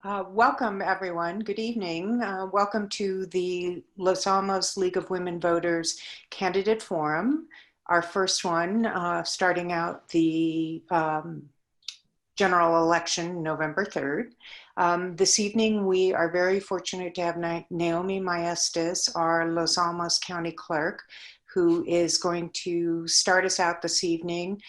Welcome, everyone. Good evening. Welcome to the Los Alamos League of Women Voters Candidate Forum, our first one, starting out the general election November 3rd. This evening, we are very fortunate to have Naomi Maestas, our Los Alamos County Clerk, who is going to start us out this evening,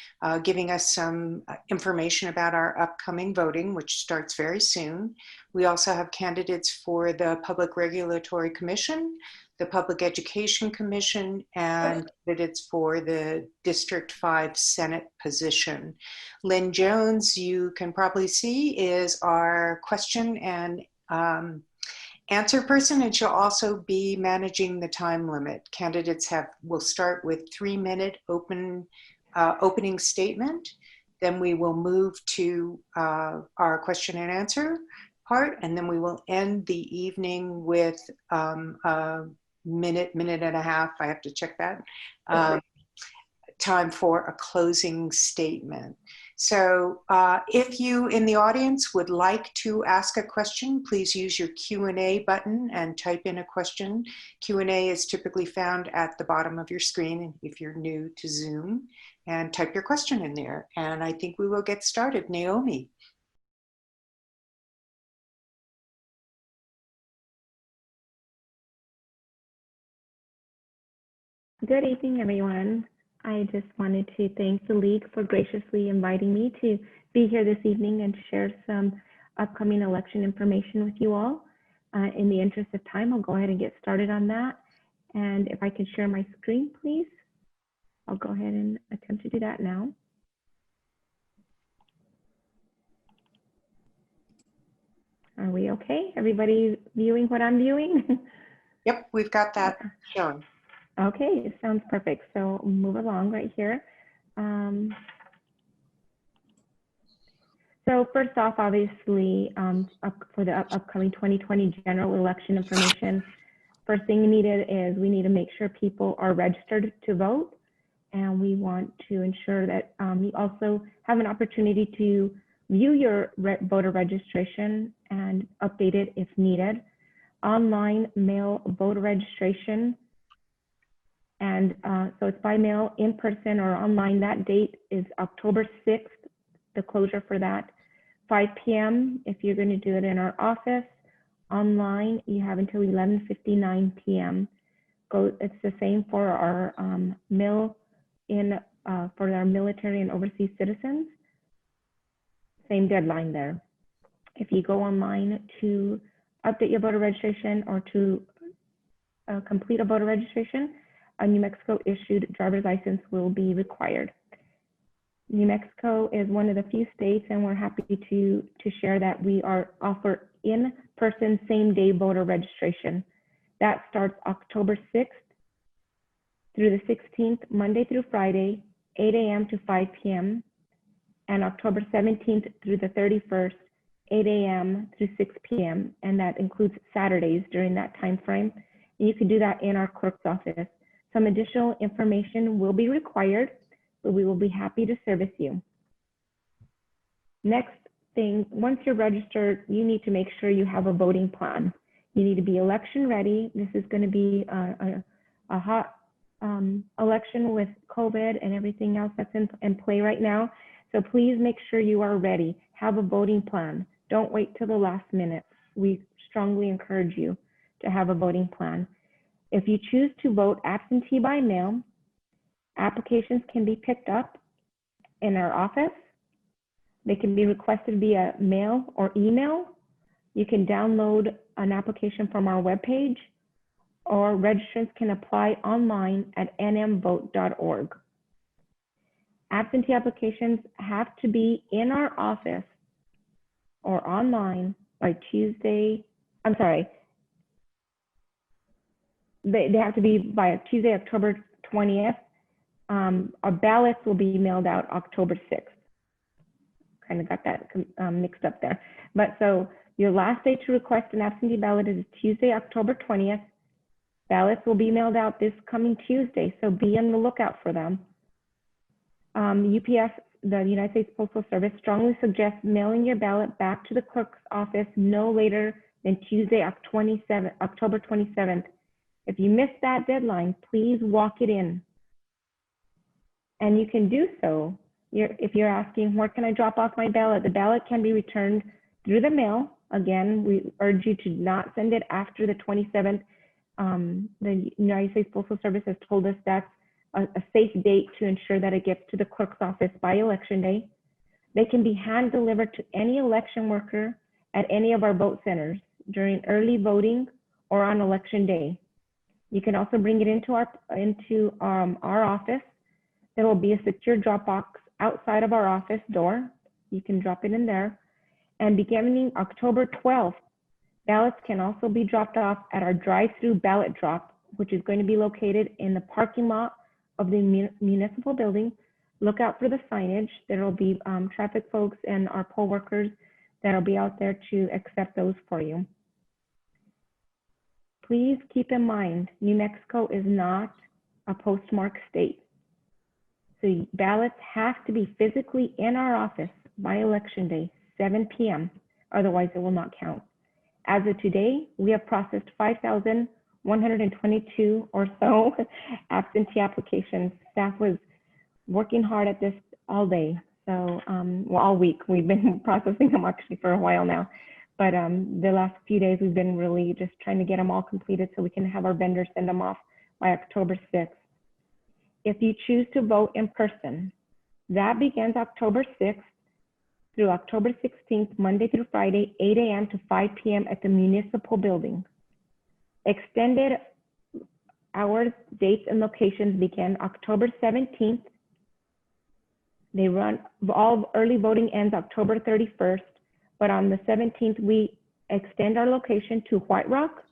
giving us some information about our upcoming voting, which starts very soon. We also have candidates for the Public Regulatory Commission, the Public Education Commission, and candidates for the District 5 Senate position. Lynn Jones, you can probably see, is our question and answer person, and she'll also be managing the time limit. Candidates will start with 3-minute opening statement. Then we will move to our question and answer part, and then we will end the evening with a minute and a half, I have to check that, time for a closing statement. So if you in the audience would like to ask a question, please use your Q&A button and type in a question. Q&A is typically found at the bottom of your screen if you're new to Zoom, and type your question in there. And I think we will get started. Naomi. Good evening, everyone. I just wanted to thank the League for graciously inviting me to be here this evening and share some upcoming election information with you all. In the interest of time, I'll go ahead and get started on that. And if I can share my screen, please, I'll go ahead and attempt to do that now. Are we okay? Everybody viewing what I'm viewing? Yep, we've got that shown. Okay, it sounds perfect. So move along right here. So first off, obviously, for the upcoming 2020 general election information, first thing needed is we need to make sure people are registered to vote. And we want to ensure that you also have an opportunity to view your voter registration and update it if needed. Online mail voter registration. And so it's by mail, in person, or online. That date is October 6th, the closure for that. 5 p.m. if you're going to do it in our office. Online, you have until 11:59 p.m. It's the same for our for our military and overseas citizens. Same deadline there. If you go online to update your voter registration or to complete a voter registration, a New Mexico issued driver's license will be required. New Mexico is one of the few states, and we're happy to share that we offer in-person same-day voter registration. That starts October 6th through the 16th, Monday through Friday, 8 a.m. to 5 p.m., and October 17th through the 31st, 8 a.m. through 6 p.m., and that includes Saturdays during that time frame. And you can do that in our clerk's office. Some additional information will be required, but we will be happy to service you. Next thing, once you're registered, you need to make sure you have a voting plan. You need to be election ready. This is going to be a hot election with COVID and everything else that's in play right now. So please make sure you are ready. Have a voting plan. Don't wait till the last minute. We strongly encourage you to have a voting plan. If you choose to vote absentee by mail, applications can be picked up in our office. They can be requested via mail or email. You can download an application from our webpage, or registrants can apply online at nmvote.org. Absentee applications have to be in our office or online by Tuesday, they have to be by Tuesday, October 20th. Our ballots will be mailed out October 6th. Kind of got that mixed up there. But so your last day to request an absentee ballot is Tuesday, October 20th. Ballots will be mailed out this coming Tuesday, so be on the lookout for them. UPS the United States Postal Service strongly suggests mailing your ballot back to the clerk's office no later than Tuesday, October 27th. If you miss that deadline, please walk it in. And you can do so. If you're asking, where can I drop off my ballot? The ballot can be returned through the mail. Again, we urge you to not send it after the 27th. The United States Postal Service has told us that's a safe date to ensure that it gets to the clerk's office by election day. They can be hand delivered to any election worker at any of our vote centers during early voting or on election day. You can also bring it into our office. There will be a secure drop box outside of our office door. You can drop it in there. And beginning October 12th, ballots can also be dropped off at our drive-through ballot drop, which is going to be located in the parking lot of the municipal building. Look out for the signage. There will be traffic folks and our poll workers that will be out there to accept those for you. Please keep in mind, New Mexico is not a postmark state. So ballots have to be physically in our office by election day, 7 p.m. Otherwise, it will not count. As of today, we have processed 5,122 or so absentee applications. Staff was working hard at this all day. So, well, all week. We've been processing them actually for a while now. But the last few days, we've been really just trying to get them all completed so we can have our vendors send them off by October 6th. If you choose to vote in person, that begins October 6th through October 16th, Monday through Friday, 8 a.m. to 5 p.m. at the municipal building. Extended hours, dates, and locations begin October 17th. They run, all early voting ends October 31st, but on the 17th, we extend our location to White Rock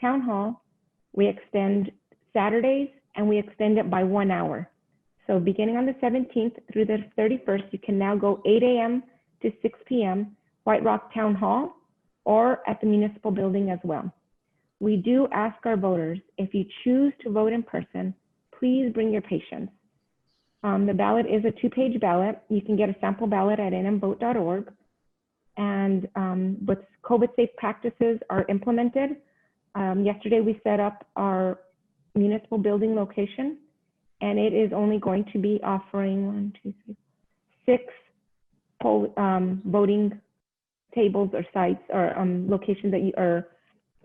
Town Hall. We extend Saturdays, and we extend it by 1 hour. So beginning on the 17th through the 31st, you can now go 8 a.m. to 6 p.m. White Rock Town Hall or at the municipal building as well. We do ask our voters, if you choose to vote in person, please bring your patients. The ballot is a 2-page ballot. You can get a sample ballot at nmvote.org. And with COVID safe practices are implemented. Yesterday we set up our municipal building location, and it is only going to be offering 6 voting tables or sites or locations that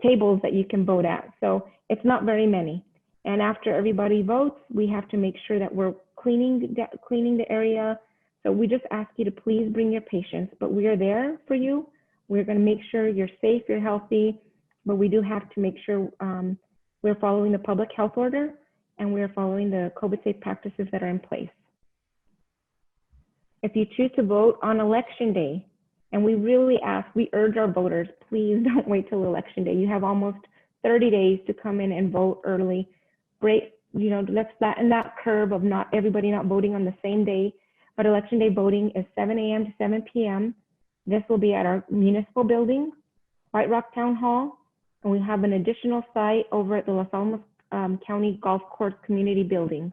tables that you can vote at. So it's not very many. And after everybody votes, we have to make sure that we're cleaning the area. So we just ask you to please bring your patients, but we are there for you. We're going to make sure you're safe, you're healthy, but we do have to make sure we're following the public health order and we're following the COVID safe practices that are in place. If you choose to vote on election day, and we really we urge our voters, please don't wait till election day. You have almost 30 days to come in and vote early. Let's flatten that curve of not everybody not voting on the same day. But election day voting is 7 a.m. to 7 p.m. This will be at our municipal building, White Rock Town Hall, and we have an additional site over at the Los Alamos County Golf Course Community Building.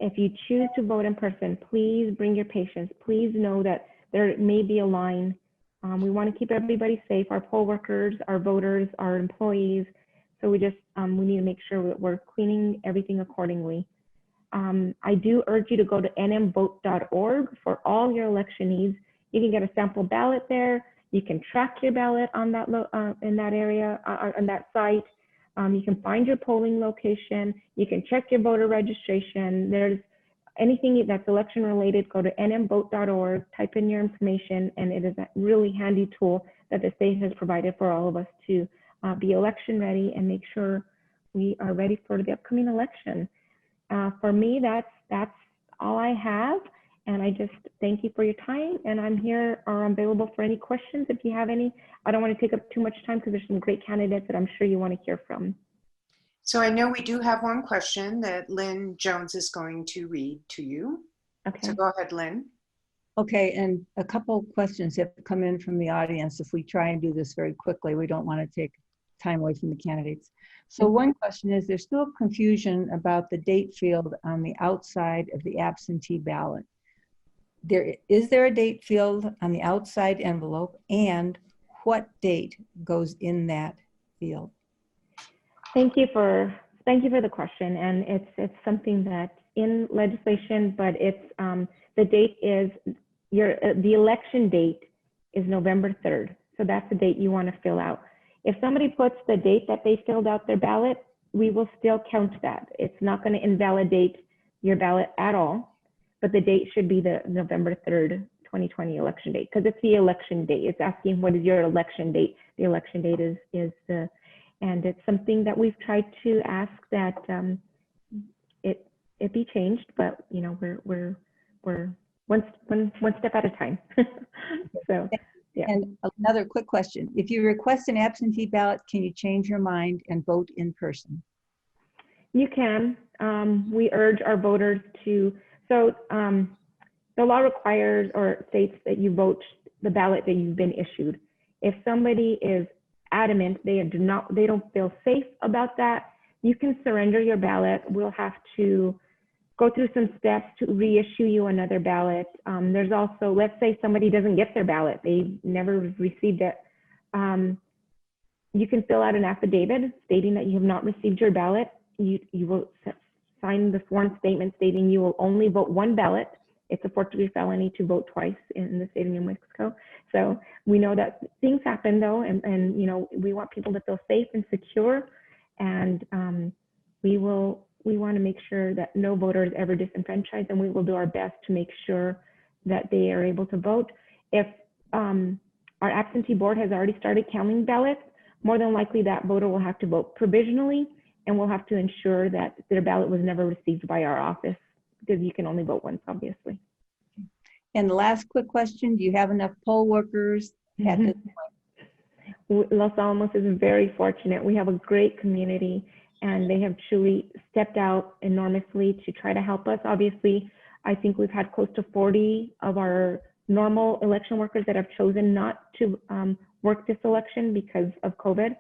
If you choose to vote in person, please bring your patients. Please know that there may be a line. We want to keep everybody safe, our poll workers, our voters, our employees. So we need to make sure that we're cleaning everything accordingly. I do urge you to go to nmvote.org for all your election needs. You can get a sample ballot there. You can track your ballot on that in that area, on that site. You can find your polling location. You can check your voter registration. There's anything that's election related, go to nmvote.org, type in your information, and it is a really handy tool that the state has provided for all of us to be election ready and make sure we are ready for the upcoming election. For me, that's all I have. And I just thank you for your time. And I'm here or available for any questions if you have any. I don't want to take up too much time because there's some great candidates that I'm sure you want to hear from. So I know we do have one question that Lynn Jones is going to read to you. Okay. So go ahead, Lynn. Okay, and a couple of questions have come in from the audience. If we try and do this very quickly, we don't want to take time away from the candidates. So one question is, there's still confusion about the date field on the outside of the absentee ballot. is there a date field on the outside envelope, and what date goes in that field? Thank you for the question, and it's something that in legislation, but it's the date is the election date is November 3rd, so that's the date you want to fill out. If somebody puts the date that they filled out their ballot, we will still count that. It's not going to invalidate your ballot at all, but the date should be the November 3rd, 2020 election date, because it's the election date. It's asking what is your election date. The election date is the, and it's something that we've tried to ask that it be changed, but you know we're one step at a time. So yeah. And another quick question: if you request an absentee ballot, can you change your mind and vote in person? You can. We urge our voters to. So the law requires or states that you vote the ballot that you've been issued. If somebody is adamant they don't feel safe about that, you can surrender your ballot. We'll have to go through some steps to reissue you another ballot. There's also, let's say somebody doesn't get their ballot, they never received it. You can fill out an affidavit stating that you have not received your ballot. You will sign the sworn statement stating you will only vote one ballot. It's a fourth-degree felony to vote twice in the state of New Mexico. So we know that things happen though, and you know, we want people to feel safe and secure, and we want to make sure that no voter is ever disenfranchised, and we will do our best to make sure that they are able to vote. If our absentee board has already started counting ballots, more than likely that voter will have to vote provisionally, and we'll have to ensure that their ballot was never received by our office, because you can only vote once, obviously. And the last quick question: do you have enough poll workers at this point? Los Alamos is very fortunate. We have a great community, and they have truly stepped out enormously to try to help us. Obviously, I think we've had close to 40 of our normal election workers that have chosen not to work this election because of COVID,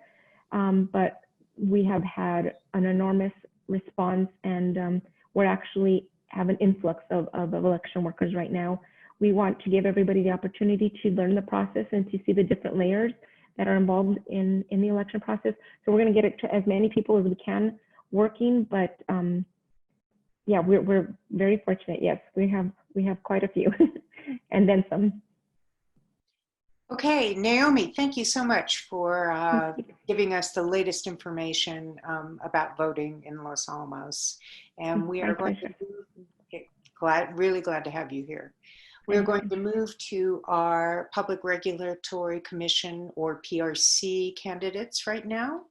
but we have had an enormous response, and we're actually have an influx of election workers right now. We want to give everybody the opportunity to learn the process and to see the different layers that are involved in the election process. So we're going to get it to as many people as we can working, but yeah, we're very fortunate. Yes, we have quite a few, and then some. Okay, Naomi, thank you so much for giving us the latest information about voting in Los Alamos. And we are going to really glad to have you here. We're going to move to our Public Regulatory Commission, or PRC, candidates right now.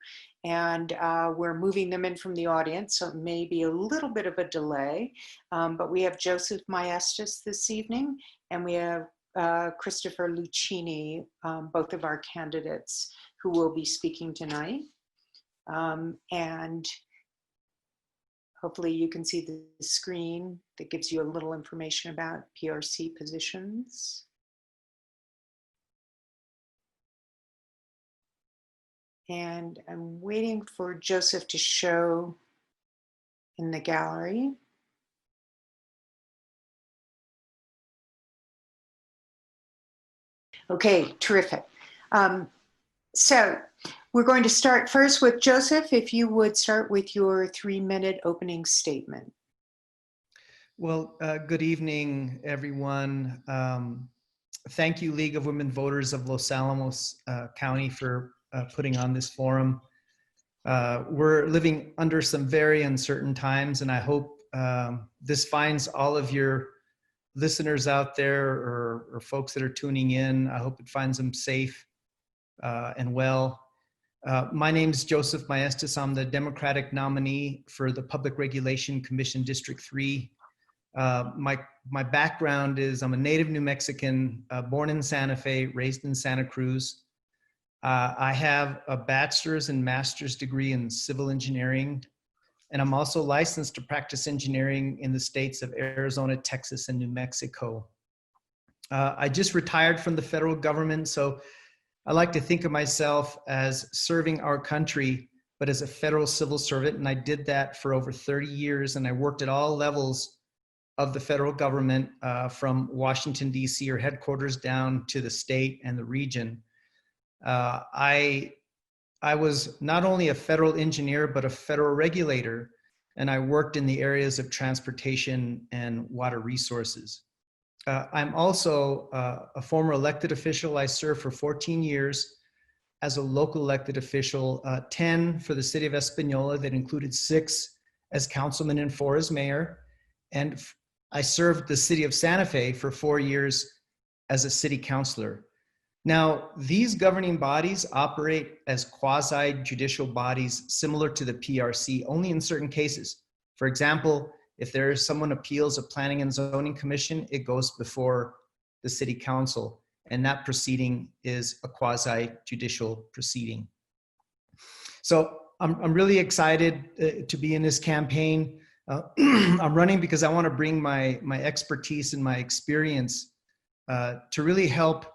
And we're moving them in from the audience, so it may be a little bit of a delay. But we have Joseph Maestas this evening, and we have Christopher Lucchini, both of our candidates who will be speaking tonight. And hopefully you can see the screen that gives you a little information about PRC positions. And I'm waiting for Joseph to show in the gallery. Okay, terrific. So we're going to start first with Joseph. If you would start with your 3-minute opening statement. Well, good evening, everyone. Thank you, League of Women Voters of Los Alamos County, for putting on this forum. We're living under some very uncertain times, and I hope this finds all of your listeners out there, or folks that are tuning in. I hope it finds them safe and well. My name is Joseph Maestas. I'm the Democratic nominee for the Public Regulation Commission District 3. My background is I'm a native New Mexican, born in Santa Fe, raised in Santa Cruz. I have a bachelor's and master's degree in civil engineering, and I'm also licensed to practice engineering in the states of Arizona, Texas, and New Mexico. I just retired from the federal government, so I like to think of myself as serving our country, but as a federal civil servant, and I did that for over 30 years, and I worked at all levels of the federal government, from Washington, D.C., or headquarters down to the state and the region. I was not only a federal engineer, but a federal regulator, and I worked in the areas of transportation and water resources. I'm also a former elected official. I served for 14 years as a local elected official, 10 for the city of Espanola, that included 6 as councilman and 4 as mayor. And I served the city of Santa Fe for 4 years as a city councilor. Now, these governing bodies operate as quasi-judicial bodies similar to the PRC, only in certain cases. For example, if there is someone appeals a planning and zoning commission, it goes before the city council, and that proceeding is a quasi-judicial proceeding. So I'm really excited to be in this campaign. I'm running because I want to bring my expertise and my experience to really help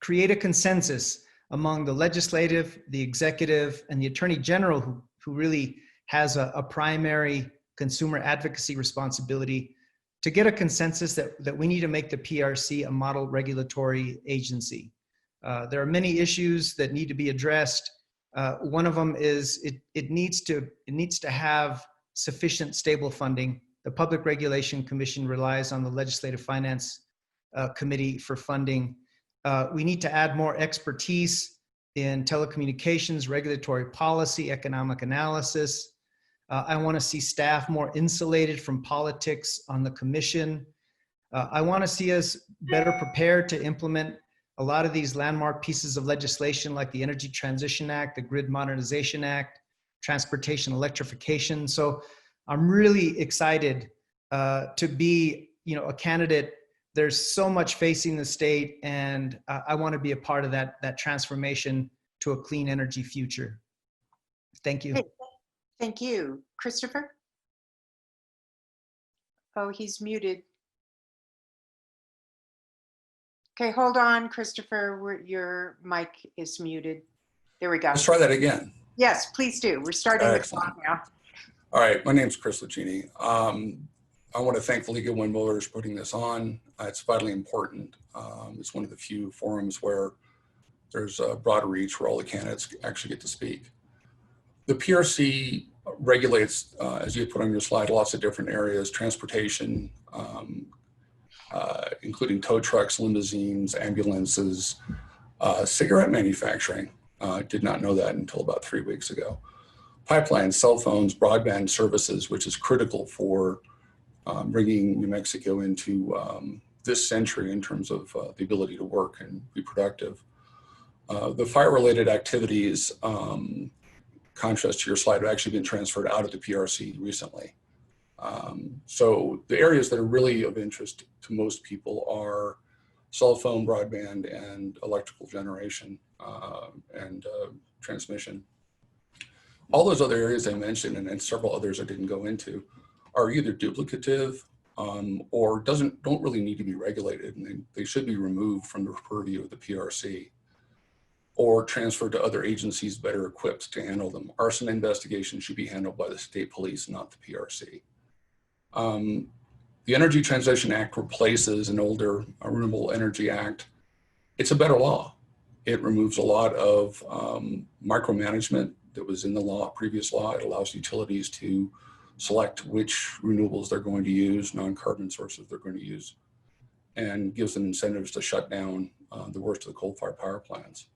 create a consensus among the legislative, the executive, and the attorney general, who really has a primary consumer advocacy responsibility, to get a consensus that we need to make the PRC a model regulatory agency. There are many issues that need to be addressed. One of them is it needs to have sufficient stable funding. The Public Regulation Commission relies on the Legislative Finance Committee for funding. We need to add more expertise in telecommunications, regulatory policy, economic analysis. I want to see staff more insulated from politics on the commission. I want to see us better prepared to implement a lot of these landmark pieces of legislation like the Energy Transition Act, the Grid Modernization Act, transportation electrification. So I'm really excited to be, a candidate. There's so much facing the state, and I want to be a part of that transformation to a clean energy future. Thank you. Thank you. Christopher? Oh, he's muted. Okay, hold on, Christopher. Your mic is muted. There we go. Let's try that again. Yes, please do. We're starting the clock now. All right, my name is Chris Lucchini. I want to thank the League of Women Voters for putting this on. It's vitally important. It's one of the few forums where there's a broader reach where all the candidates actually get to speak. The PRC regulates, as you put on your slide, lots of different areas: transportation, including tow trucks, limousines, ambulances, cigarette manufacturing. Did not know that until about 3 weeks ago. Pipelines, cell phones, broadband services, which is critical for bringing New Mexico into this century in terms of the ability to work and be productive. The fire-related activities, contrast to your slide, have actually been transferred out of the PRC recently. So the areas that are really of interest to most people are cell phone, broadband, and electrical generation and transmission. All those other areas I mentioned, and several others I didn't go into, are either duplicative or don't really need to be regulated, and they should be removed from the purview of the PRC or transferred to other agencies better equipped to handle them. Arson investigations should be handled by the state police, not the PRC. The Energy Transition Act replaces an older Renewable Energy Act. It's a better law. It removes a lot of micromanagement that was in the previous law. It allows utilities to select which renewables they're going to use, non-carbon sources they're going to use, and gives them incentives to shut down the worst of the coal-fired power plants.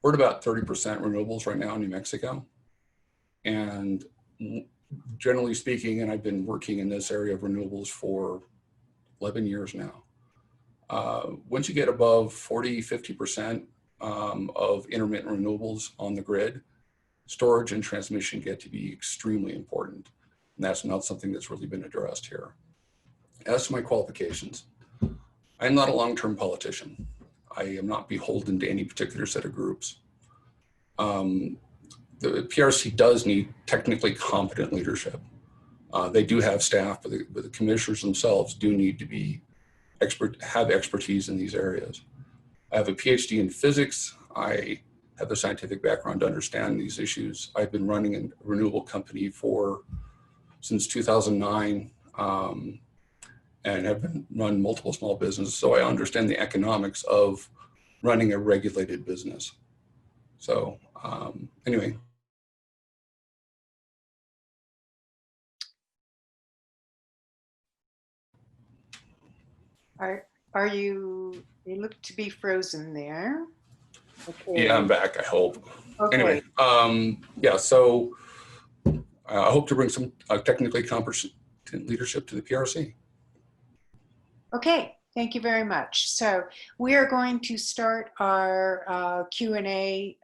We're at about 30% renewables right now in New Mexico. And generally speaking, and I've been working in this area of renewables for 11 years now, once you get above 40, 50% of intermittent renewables on the grid, storage and transmission get to be extremely important. And that's not something that's really been addressed here. As to my qualifications, I'm not a long-term politician. I am not beholden to any particular set of groups. The PRC does need technically competent leadership. They do have staff, but the commissioners themselves do need to have expertise in these areas. I have a PhD in physics. I have the scientific background to understand these issues. I've been running a renewable company since 2009. and have run multiple small businesses. So I understand the economics of running a regulated business. So anyway. Are you look to be frozen there. Okay. Yeah, I'm back, I hope. Okay. Anyway, yeah, so I hope to bring some technically competent leadership to the PRC. Okay, thank you very much. So we are going to start our Q&A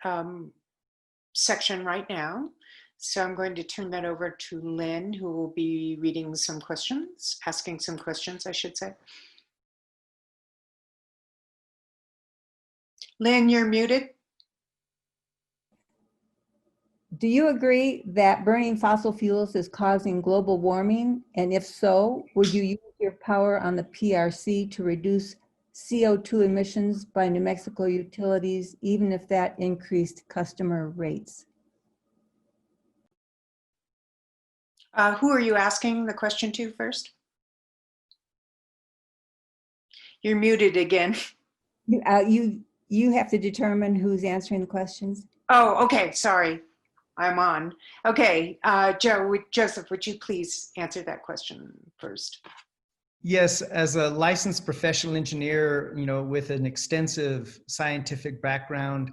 section right now. So I'm going to turn that over to Lynn, who will be reading some questions, asking some questions, I should say. Lynn, you're muted. Do you agree that burning fossil fuels is causing global warming? And if so, would you use your power on the PRC to reduce CO2 emissions by New Mexico utilities, even if that increased customer rates? Who are you asking the question to first? You're muted again. You have to determine who's answering the questions. Oh, okay, sorry. I'm on. Okay, Joseph, would you please answer that question first? Yes, as a licensed professional engineer, with an extensive scientific background,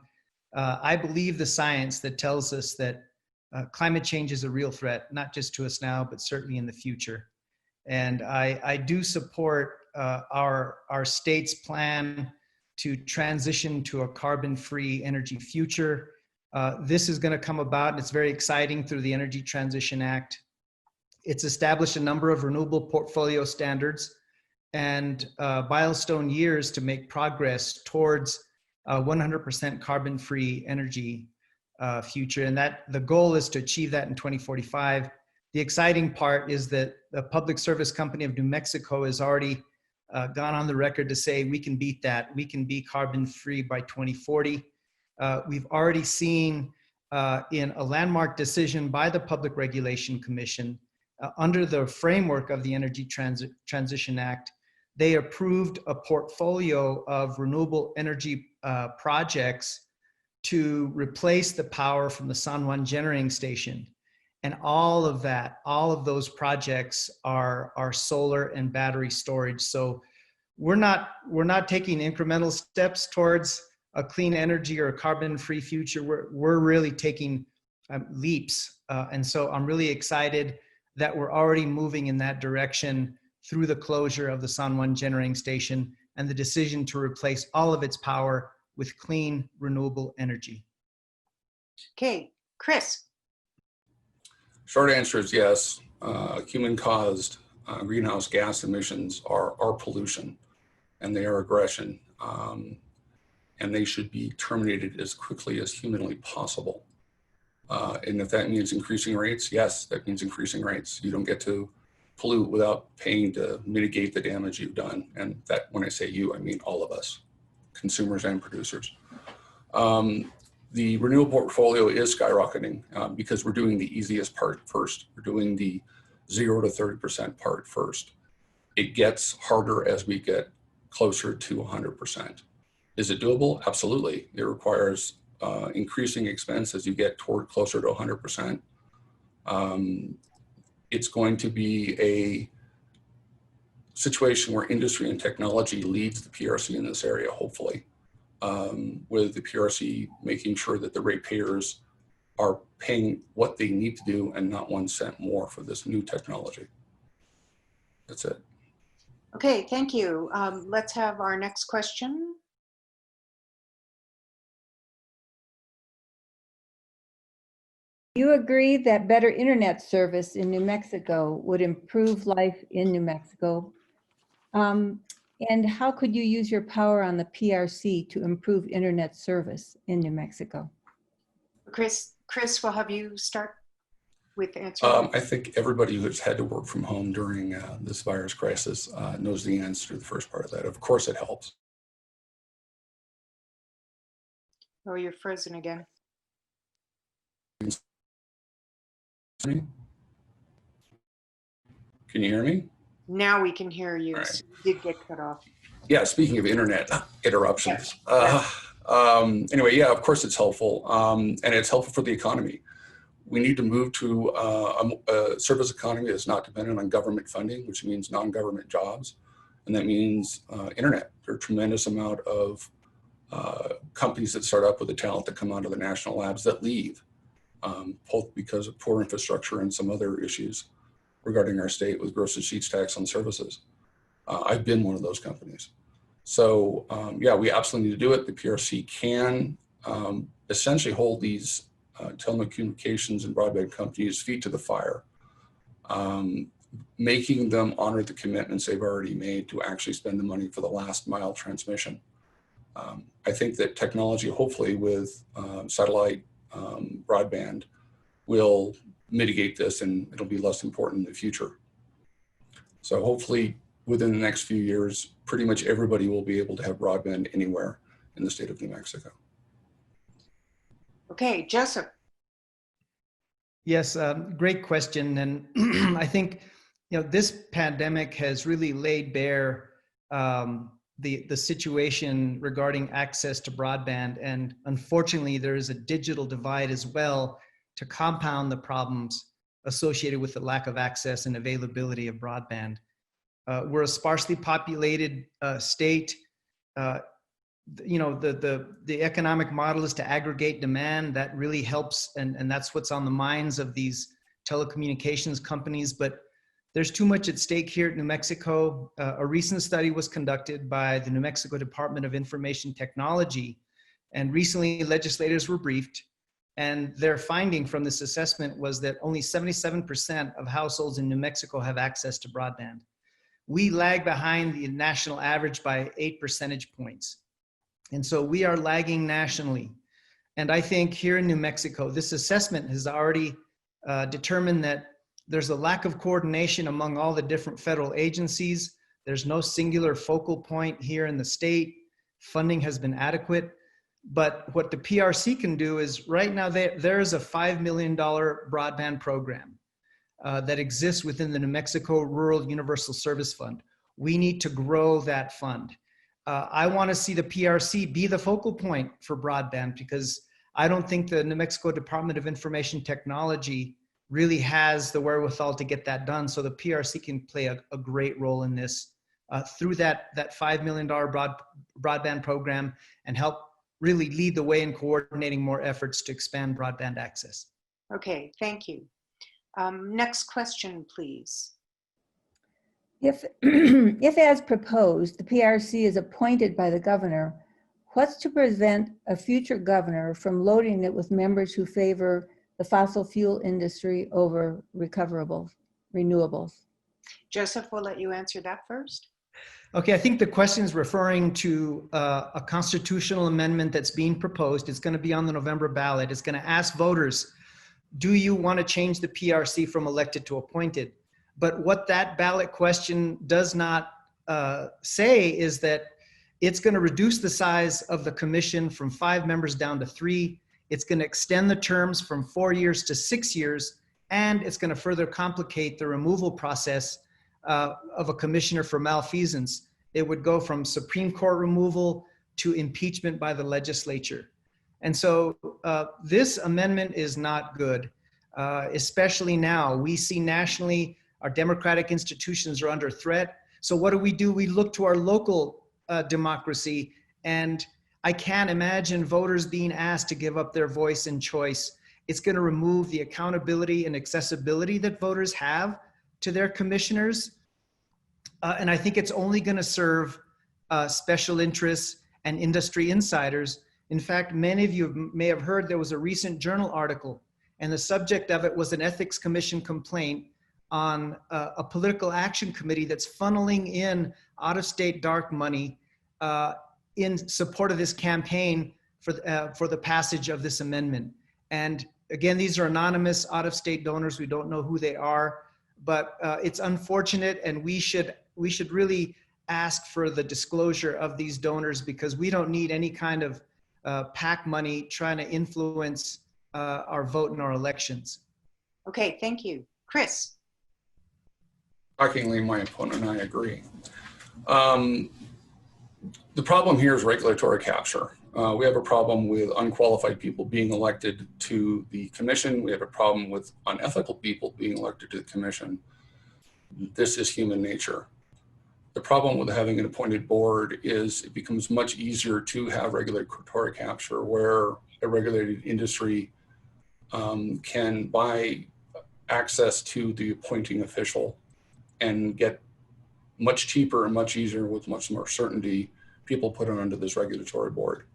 I believe the science that tells us that climate change is a real threat, not just to us now, but certainly in the future. And I do support our state's plan to transition to a carbon-free energy future. This is going to come about, and it's very exciting, through the Energy Transition Act. It's established a number of renewable portfolio standards and milestone years to make progress towards 100% carbon-free energy future. And that the goal is to achieve that in 2045. The exciting part is that the Public Service Company of New Mexico has already gone on the record to say we can beat that. We can be carbon-free by 2040. We've already seen in a landmark decision by the Public Regulation Commission, under the framework of the Energy Transition Act, they approved a portfolio of renewable energy projects to replace the power from the San Juan generating station. And all of those projects are solar and battery storage. So we're not taking incremental steps towards a clean energy or a carbon-free future. We're really taking leaps. And so I'm really excited that we're already moving in that direction through the closure of the San Juan generating station and the decision to replace all of its power with clean, renewable energy. Okay, Chris. Short answer is yes. Human-caused greenhouse gas emissions are pollution, and they are aggression, and they should be terminated as quickly as humanly possible. And if that means increasing rates, yes, that means increasing rates. You don't get to pollute without paying to mitigate the damage you've done. And that, when I say you, I mean all of us, consumers and producers. The renewable portfolio is skyrocketing because we're doing the easiest part first. We're doing the 0 to 30% part first. It gets harder as we get closer to 100%. Is it doable? Absolutely. It requires increasing expense as you get toward closer to 100%. It's going to be a situation where industry and technology leads the PRC in this area, hopefully, with the PRC making sure that the ratepayers are paying what they need to do and not 1 cent more for this new technology. That's it. Okay, thank you. Let's have our next question. Do you agree that better internet service in New Mexico would improve life in New Mexico? And how could you use your power on the PRC to improve internet service in New Mexico? Chris, we'll have you start with answering. I think everybody who's had to work from home during this virus crisis knows the answer to the first part of that. Of course it helps. Oh, you're frozen again. Can you hear me? Now we can hear you. All right. So you did get cut off. Yeah, speaking of internet interruptions. Yes. Anyway, yeah, of course it's helpful. And it's helpful for the economy. We need to move to a service economy that's not dependent on government funding, which means non-government jobs. And that means internet. There are a tremendous amount of companies that start up with the talent that come onto the national labs that leave, both because of poor infrastructure and some other issues regarding our state with gross receipts tax on services. I've been one of those companies. So yeah, we absolutely need to do it. The PRC can essentially hold these telecommunications and broadband companies' feet to the fire, making them honor the commitments they've already made to actually spend the money for the last mile transmission. I think that technology, hopefully with satellite broadband, will mitigate this and it'll be less important in the future. So hopefully within the next few years, pretty much everybody will be able to have broadband anywhere in the state of New Mexico. Okay, Joseph. Yes, great question. And I think, this pandemic has really laid bare the situation regarding access to broadband. And unfortunately, there is a digital divide as well to compound the problems associated with the lack of access and availability of broadband. We're a sparsely populated state. The economic model is to aggregate demand. That really helps, and that's what's on the minds of these telecommunications companies. But there's too much at stake here at New Mexico. A recent study was conducted by the New Mexico Department of Information Technology, and recently legislators were briefed, and their finding from this assessment was that only 77% of households in New Mexico have access to broadband. We lag behind the national average by 8 percentage points. And so we are lagging nationally. And I think here in New Mexico, this assessment has already determined that there's a lack of coordination among all the different federal agencies. There's no singular focal point here in the state. Funding has been adequate. But what the PRC can do is right now there is a $5 million broadband program that exists within the New Mexico Rural Universal Service Fund. We need to grow that fund. I want to see the PRC be the focal point for broadband because I don't think the New Mexico Department of Information Technology really has the wherewithal to get that done. So the PRC can play a great role in this through that $5 million broadband program and help really lead the way in coordinating more efforts to expand broadband access. Okay, thank you. Next question, please. If, if as proposed, the PRC is appointed by the governor, what's to prevent a future governor from loading it with members who favor the fossil fuel industry over renewables? Joseph, we'll let you answer that first. Okay, I think the question is referring to a constitutional amendment that's being proposed. It's going to be on the November ballot. It's going to ask voters, do you want to change the PRC from elected to appointed? But what that ballot question does not say is that it's going to reduce the size of the commission from 5 members down to 3. It's going to extend the terms from 4 years to 6 years, and it's going to further complicate the removal process of a commissioner for malfeasance. It would go from Supreme Court removal to impeachment by the legislature. And so this amendment is not good, especially now. We see nationally our democratic institutions are under threat. So what do? We look to our local democracy, and I can't imagine voters being asked to give up their voice and choice. It's going to remove the accountability and accessibility that voters have to their commissioners. And I think it's only going to serve special interests and industry insiders. In fact, many of you may have heard there was a recent journal article, and the subject of it was an ethics commission complaint on a political action committee that's funneling in out-of-state dark money in support of this campaign for the passage of this amendment. And again, these are anonymous out-of-state donors. We don't know who they are, but it's unfortunate, and we should really ask for the disclosure of these donors because we don't need any kind of PAC money trying to influence our vote in our elections. Okay, thank you. Chris. Shockingly, my opponent and I agree. The problem here is regulatory capture. We have a problem with unqualified people being elected to the commission. We have a problem with unethical people being elected to the commission. This is human nature. The problem with having an appointed board is it becomes much easier to have regulatory capture where a regulated industry can buy access to the appointing official and get much cheaper and much easier with much more certainty people put on under this regulatory board.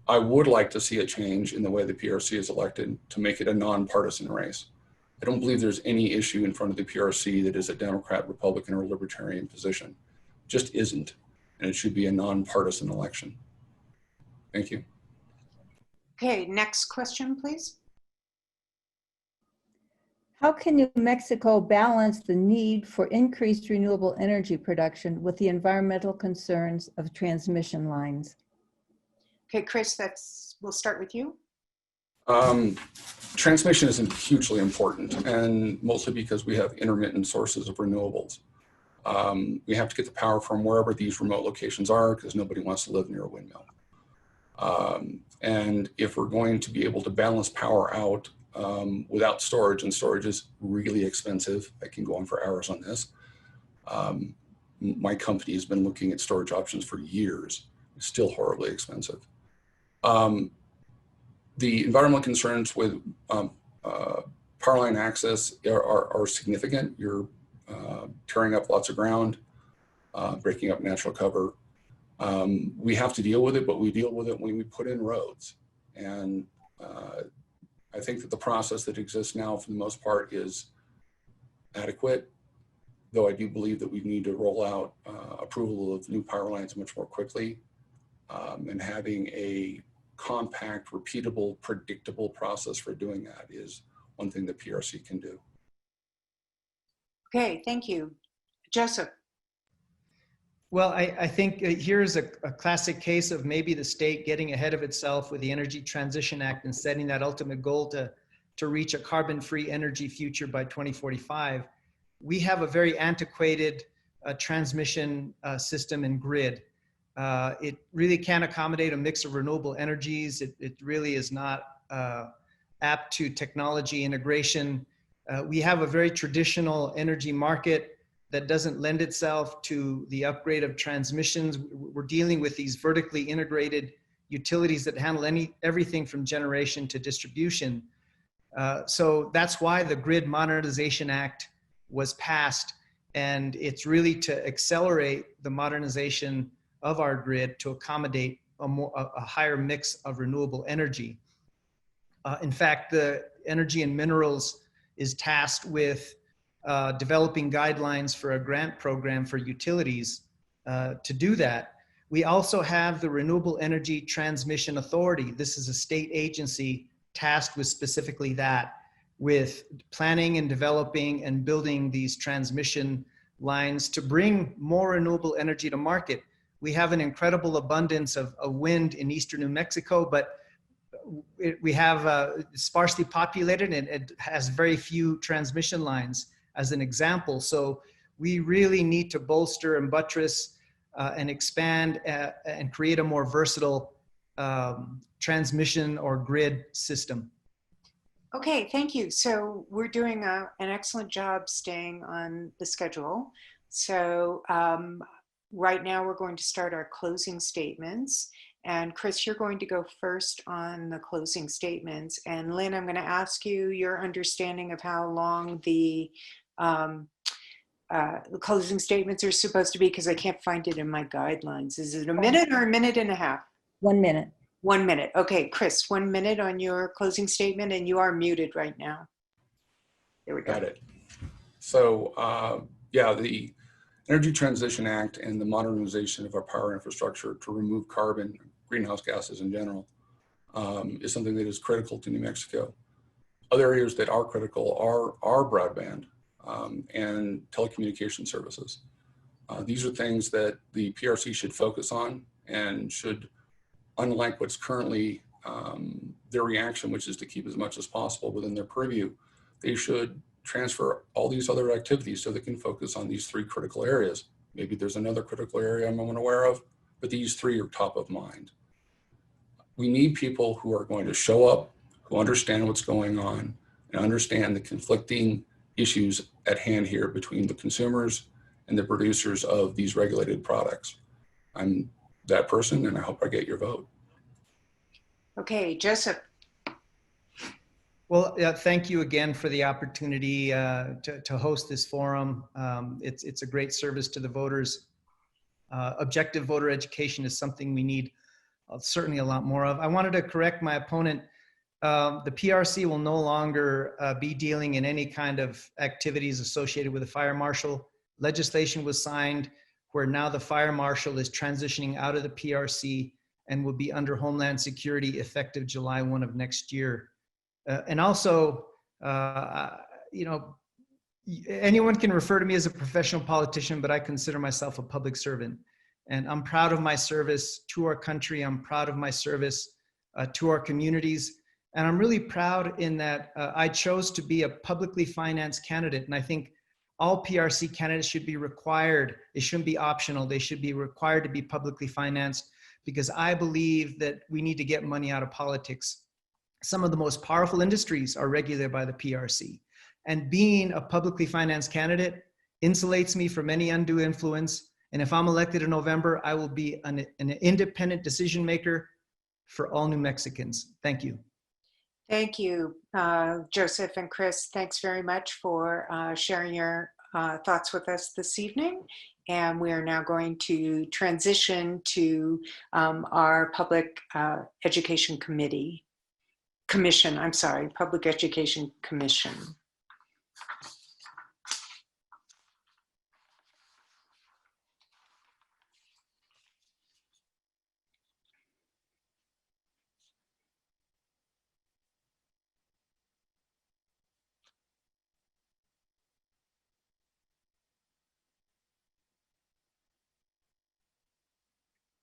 I would like to see a change in the way the PRC is elected to make it a nonpartisan race. I don't believe there's any issue in front of the PRC that is a Democrat, Republican, or Libertarian position. It just isn't, and it should be a nonpartisan election. Thank you. Okay, next question, please. How can New Mexico balance the need for increased renewable energy production with the environmental concerns of transmission lines? Okay, Chris, we'll start with you. Transmission isn't hugely important, and mostly because we have intermittent sources of renewables. We have to get the power from wherever these remote locations are because nobody wants to live near a windmill. And if we're going to be able to balance power out without storage, and storage is really expensive, I can go on for hours on this. My company has been looking at storage options for years. It's still horribly expensive. The environmental concerns with power line access are significant. You're tearing up lots of ground, breaking up natural cover. We have to deal with it, but we deal with it when we put in roads. And I think that the process that exists now, for the most part, is adequate, though I do believe that we need to roll out approval of new power lines much more quickly, and having a compact, repeatable, predictable process for doing that is one thing that PRC can do. Okay, thank you. Joseph. Well, I think here's a classic case of maybe the state getting ahead of itself with the Energy Transition Act and setting that ultimate goal to reach a carbon-free energy future by 2045. We have a very antiquated transmission system and grid. It really can't accommodate a mix of renewable energies. It really is not apt to technology integration. We have a very traditional energy market that doesn't lend itself to the upgrade of transmissions. We're dealing with these vertically integrated utilities that handle everything from generation to distribution. So that's why the Grid Modernization Act was passed, and it's really to accelerate the modernization of our grid to accommodate a higher mix of renewable energy. In fact, the Energy and Minerals is tasked with developing guidelines for a grant program for utilities to do that. We also have the Renewable Energy Transmission Authority. This is a state agency tasked with specifically that, with planning and developing and building these transmission lines to bring more renewable energy to market. We have an incredible abundance of wind in eastern New Mexico, but we have sparsely populated and it has very few transmission lines as an example. So we really need to bolster and buttress and expand and create a more versatile transmission or grid system. Okay, thank you. So we're doing an excellent job staying on the schedule. So right now we're going to start our closing statements. And Chris, you're going to go first on the closing statements. And Lynn, I'm going to ask you your understanding of how long the closing statements are supposed to be, because I can't find it in my guidelines. Is it a minute or a minute and a half? 1 minute. 1 minute. Okay, Chris, 1 minute on your closing statement, and you are muted right now. There we go. Got it. So yeah, the Energy Transition Act and the modernization of our power infrastructure to remove carbon, greenhouse gases in general, is something that is critical to New Mexico. Other areas that are critical are broadband and telecommunication services. These are things that the PRC should focus on and should, unlike what's currently their reaction, which is to keep as much as possible within their purview, they should transfer all these other activities so they can focus on these 3 critical areas. Maybe there's another critical area I'm unaware of, but these 3 are top of mind. We need people who are going to show up, who understand what's going on, and understand the conflicting issues at hand here between the consumers and the producers of these regulated products. I'm that person, and I hope I get your vote. Okay, Joseph. Well, thank you again for the opportunity to host this forum. It's a great service to the voters. Objective voter education is something we need certainly a lot more of. I wanted to correct my opponent. The PRC will no longer be dealing in any kind of activities associated with the fire marshal. Legislation was signed where now the fire marshal is transitioning out of the PRC and will be under Homeland Security effective July 1 of next year. And also, you know, anyone can refer to me as a professional politician, but I consider myself a public servant. And I'm proud of my service to our country. I'm proud of my service to our communities. And I'm really proud in that I chose to be a publicly financed candidate. And I think all PRC candidates should be required. It shouldn't be optional. They should be required to be publicly financed, because I believe that we need to get money out of politics. Some of the most powerful industries are regulated by the PRC. And being a publicly financed candidate insulates me from any undue influence. And if I'm elected in November, I will be an independent decision maker for all New Mexicans. Thank you. Thank you, Joseph and Chris. Thanks very much for sharing your thoughts with us this evening. And we are now going to transition to our Public Education Commission, Public Education Commission.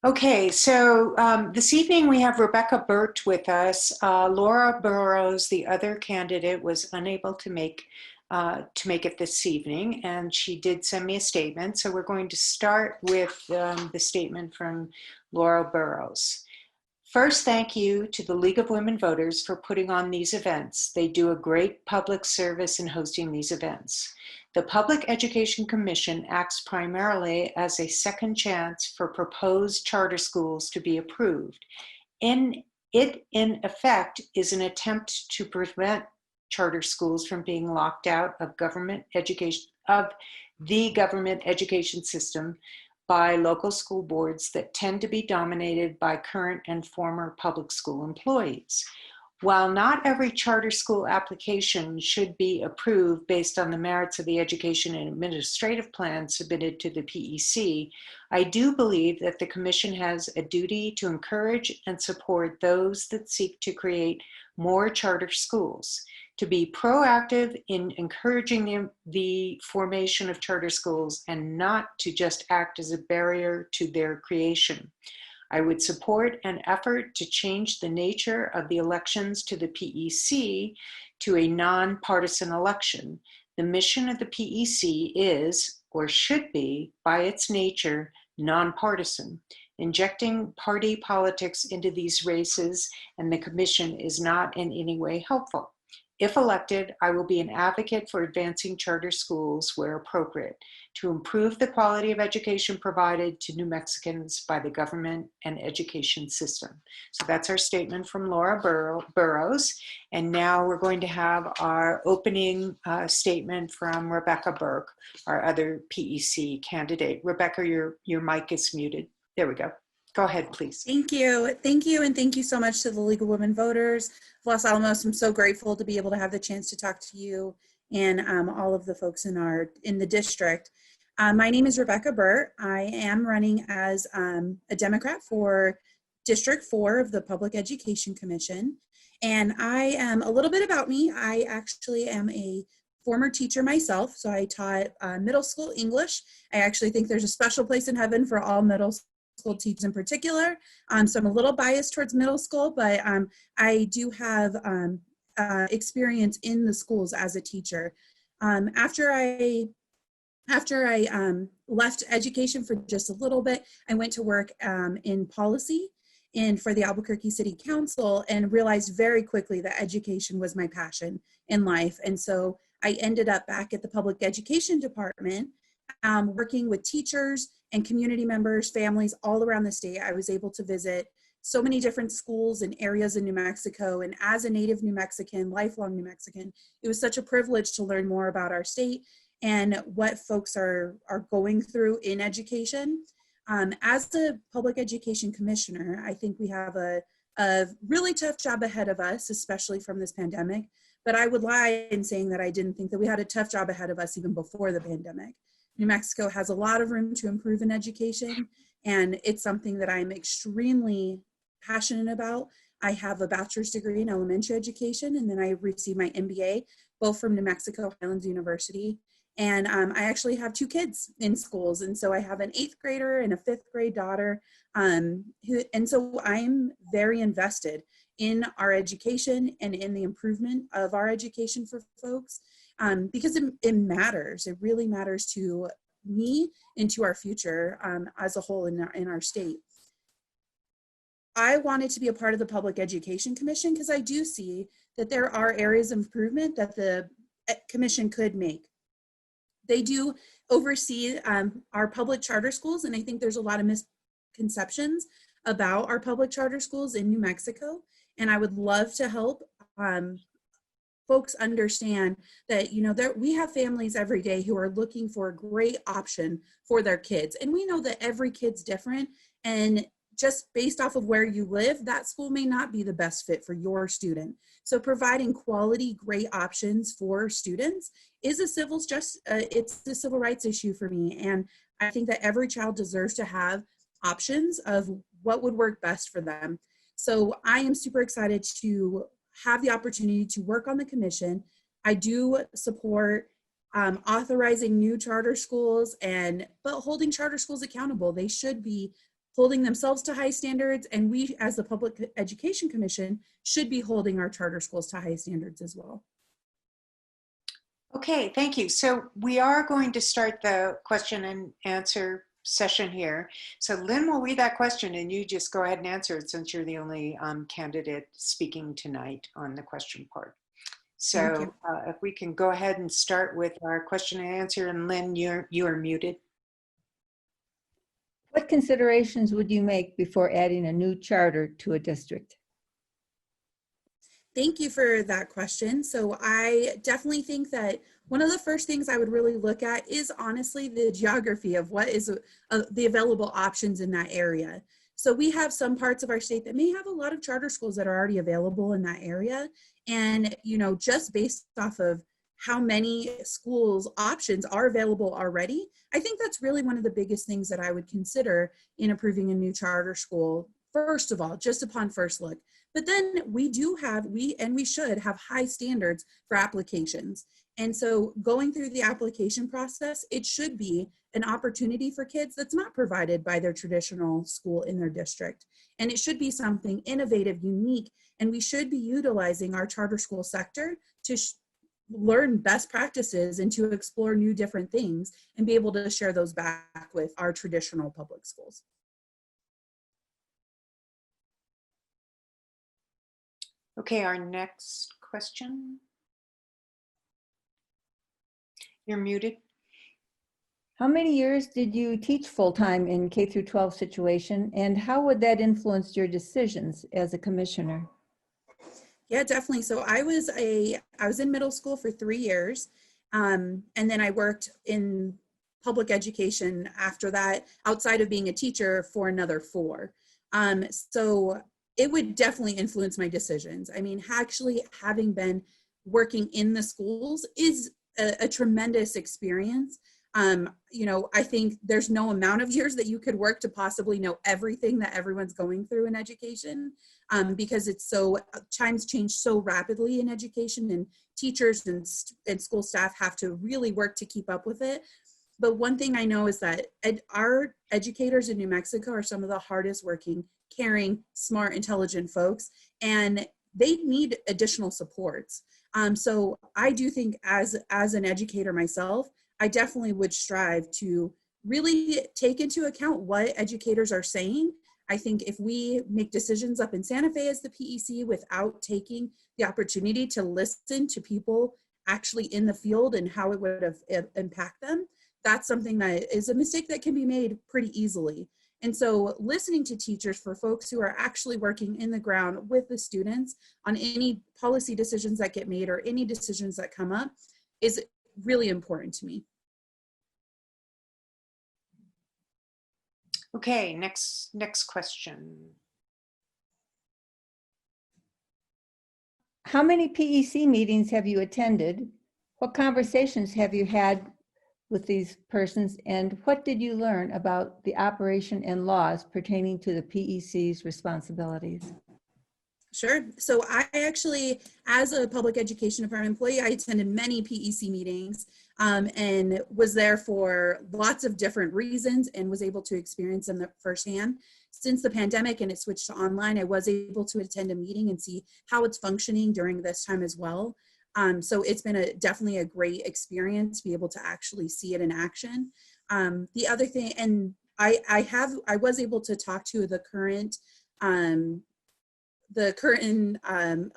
Okay, so this evening we have Rebecca Burt with us. Laura Burrows, the other candidate, was unable to make it this evening, and she did send me a statement. So we're going to start with the statement from Laura Burrows. First, thank you to the League of Women Voters for putting on these events. They do a great public service in hosting these events. The Public Education Commission acts primarily as a second chance for proposed charter schools to be approved. In effect, is an attempt to prevent charter schools from being locked out of the government education system by local school boards that tend to be dominated by current and former public school employees. While not every charter school application should be approved based on the merits of the education and administrative plan submitted to the PEC, I do believe that the Commission has a duty to encourage and support those that seek to create more charter schools, to be proactive in encouraging the formation of charter schools and not to just act as a barrier to their creation. I would support an effort to change the nature of the elections to the PEC to a nonpartisan election. The mission of the PEC is, or should be, by its nature, nonpartisan. Injecting party politics into these races and the Commission is not in any way helpful. If elected, I will be an advocate for advancing charter schools where appropriate, to improve the quality of education provided to New Mexicans by the government and education system. So that's our statement from Laura Burrows. And now we're going to have our opening statement from Rebecca Burke, our other PEC candidate. Rebecca, your mic is muted. There we go. Go ahead, please. Thank you. Thank you. And thank you so much to the League of Women Voters of Los Alamos. I'm so grateful to be able to have the chance to talk to you and all of the folks in the district. My name is Rebecca Burt. I am running as a Democrat for District 4 of the Public Education Commission. And I am, a little bit about me, I actually am a former teacher myself. So I taught middle school English. I actually think there's a special place in heaven for all middle school teachers in particular. So I'm a little biased towards middle school, but I do have experience in the schools as a teacher. After I left education for just a little bit, I went to work in policy and for the Albuquerque City Council, and realized very quickly that education was my passion in life. And so I ended up back at the public education department, working with teachers and community members, families all around the state. I was able to visit so many different schools and areas in New Mexico. And as a native New Mexican, lifelong New Mexican, it was such a privilege to learn more about our state and what folks are going through in education. As the public education commissioner, I think we have a really tough job ahead of us, especially from this pandemic. But I would lie in saying that I didn't think that we had a tough job ahead of us even before the pandemic. New Mexico has a lot of room to improve in education, and it's something that I'm extremely passionate about. I have a bachelor's degree in elementary education, and then I received my MBA, both from New Mexico Highlands University. And I actually have 2 kids in schools. And so I have an 8th grader and a 5th grade daughter. And so I'm very invested in our education and in the improvement of our education for folks, because it matters. It really matters to me and to our future as a whole in our state. I wanted to be a part of the Public Education Commission because I do see that there are areas of improvement that the commission could make. They do oversee our public charter schools, and I think there's a lot of misconceptions about our public charter schools in New Mexico, and I would love to help folks understand that, you know, we have families every day who are looking for a great option for their kids, and we know that every kid's different, and just based off of where you live, that school may not be the best fit for your student. So providing quality, great options for students is it's a civil rights issue for me. And I think that every child deserves to have options of what would work best for them. So I am super excited to have the opportunity to work on the commission. I do support authorizing new charter schools, but holding charter schools accountable. They should be holding themselves to high standards, and we as the Public Education Commission should be holding our charter schools to high standards as well. Okay, thank you. So we are going to start the question and answer session here. So Lynn will read that question and you just go ahead and answer it since you're the only candidate speaking tonight on the question part. So if we can go ahead and start with our question and answer, and Lynn, you are muted. What considerations would you make before adding a new charter to a district? Thank you for that question. So I definitely think that one of the first things I would really look at is honestly the geography of what is the available options in that area. So we have some parts of our state that may have a lot of charter schools that are already available in that area. And, you know, just based off of how many schools options are available already, I think that's really one of the biggest things that I would consider in approving a new charter school. First of all, just upon first look. But then we should have high standards for applications. And so going through the application process, it should be an opportunity for kids that's not provided by their traditional school in their district. And it should be something innovative, unique, and we should be utilizing our charter school sector to learn best practices and to explore new different things and be able to share those back with our traditional public schools. Okay, our next question. You're muted. How many years did you teach full-time in K through 12 situation, and how would that influence your decisions as a commissioner? Yeah, definitely. So I was in middle school for 3 years, and then I worked in public education after that, outside of being a teacher, for another 4. So it would definitely influence my decisions. I mean, actually having been working in the schools is a tremendous experience. You know, I think there's no amount of years that you could work to possibly know everything that everyone's going through in education, because it's times change so rapidly in education, and teachers and school staff have to really work to keep up with it. But one thing I know is that our educators in New Mexico are some of the hardest working, caring, smart, intelligent folks. And they need additional supports. So I do think as an educator myself, I definitely would strive to really take into account what educators are saying. I think if we make decisions up in Santa Fe as the PEC without taking the opportunity to listen to people actually in the field and how it would have impact them, that's something that is a mistake that can be made pretty easily. And so listening to teachers, for folks who are actually working in the ground with the students on any policy decisions that get made or any decisions that come up, is really important to me. Okay, next question. How many PEC meetings have you attended? What conversations have you had with these persons, and what did you learn about the operation and laws pertaining to the PEC's responsibilities? Sure. So I actually, as a public education department employee, I attended many PEC meetings and was there for lots of different reasons and was able to experience them firsthand. Since the pandemic and it switched to online, I was able to attend a meeting and see how it's functioning during this time as well. So it's been definitely a great experience to be able to actually see it in action. The other thing, and I was able to talk to the current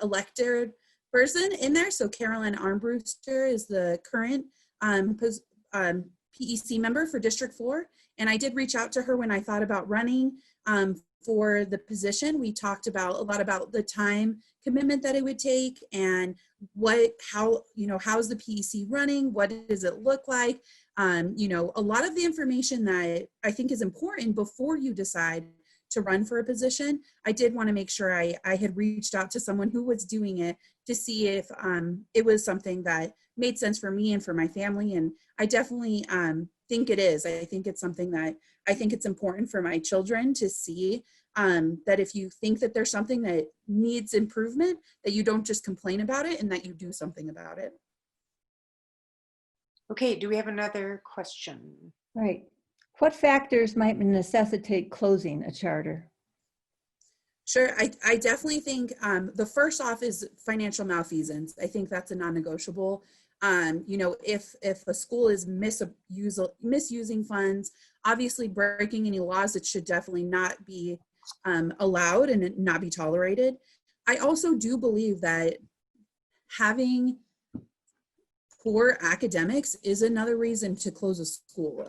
elected person in there. So Caroline Armbruster is the current PEC member for District 4. And I did reach out to her when I thought about running for the position. We talked a lot about the time commitment that it would take and how's the PEC running? What does it look like? A lot of the information that I think is important before you decide to run for a position. I did want to make sure I had reached out to someone who was doing it to see if it was something that made sense for me and for my family. And I definitely think it is. I think it's something that I think it's important for my children to see, that if you think that there's something that needs improvement, that you don't just complain about it and that you do something about it. Okay, do we have another question? Right. What factors might necessitate closing a charter? Sure, I definitely think the first off is financial malfeasance. I think that's a non-negotiable. If a school is misusing funds, obviously breaking any laws, it should definitely not be allowed and not be tolerated. I also do believe that having poor academics is another reason to close a school.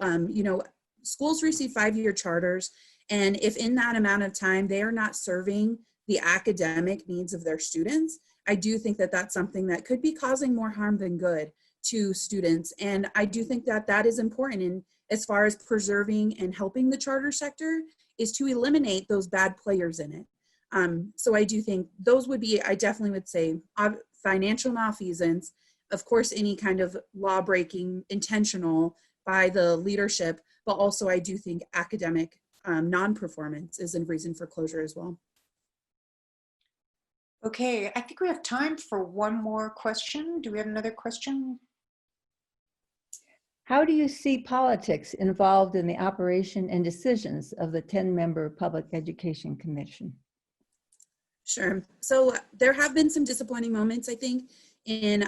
Schools receive 5-year charters, and if in that amount of time they are not serving the academic needs of their students, I do think that that's something that could be causing more harm than good to students. And I do think that that is important in as far as preserving and helping the charter sector is to eliminate those bad players in it. So I do think those would be, I definitely would say, financial malfeasance, of course, any kind of law breaking intentional by the leadership, but also I do think academic non-performance is a reason for closure as well. Okay, I think we have time for one more question. Do we have another question? How do you see politics involved in the operation and decisions of the 10-member Public Education Commission? Sure. So there have been some disappointing moments, I think, in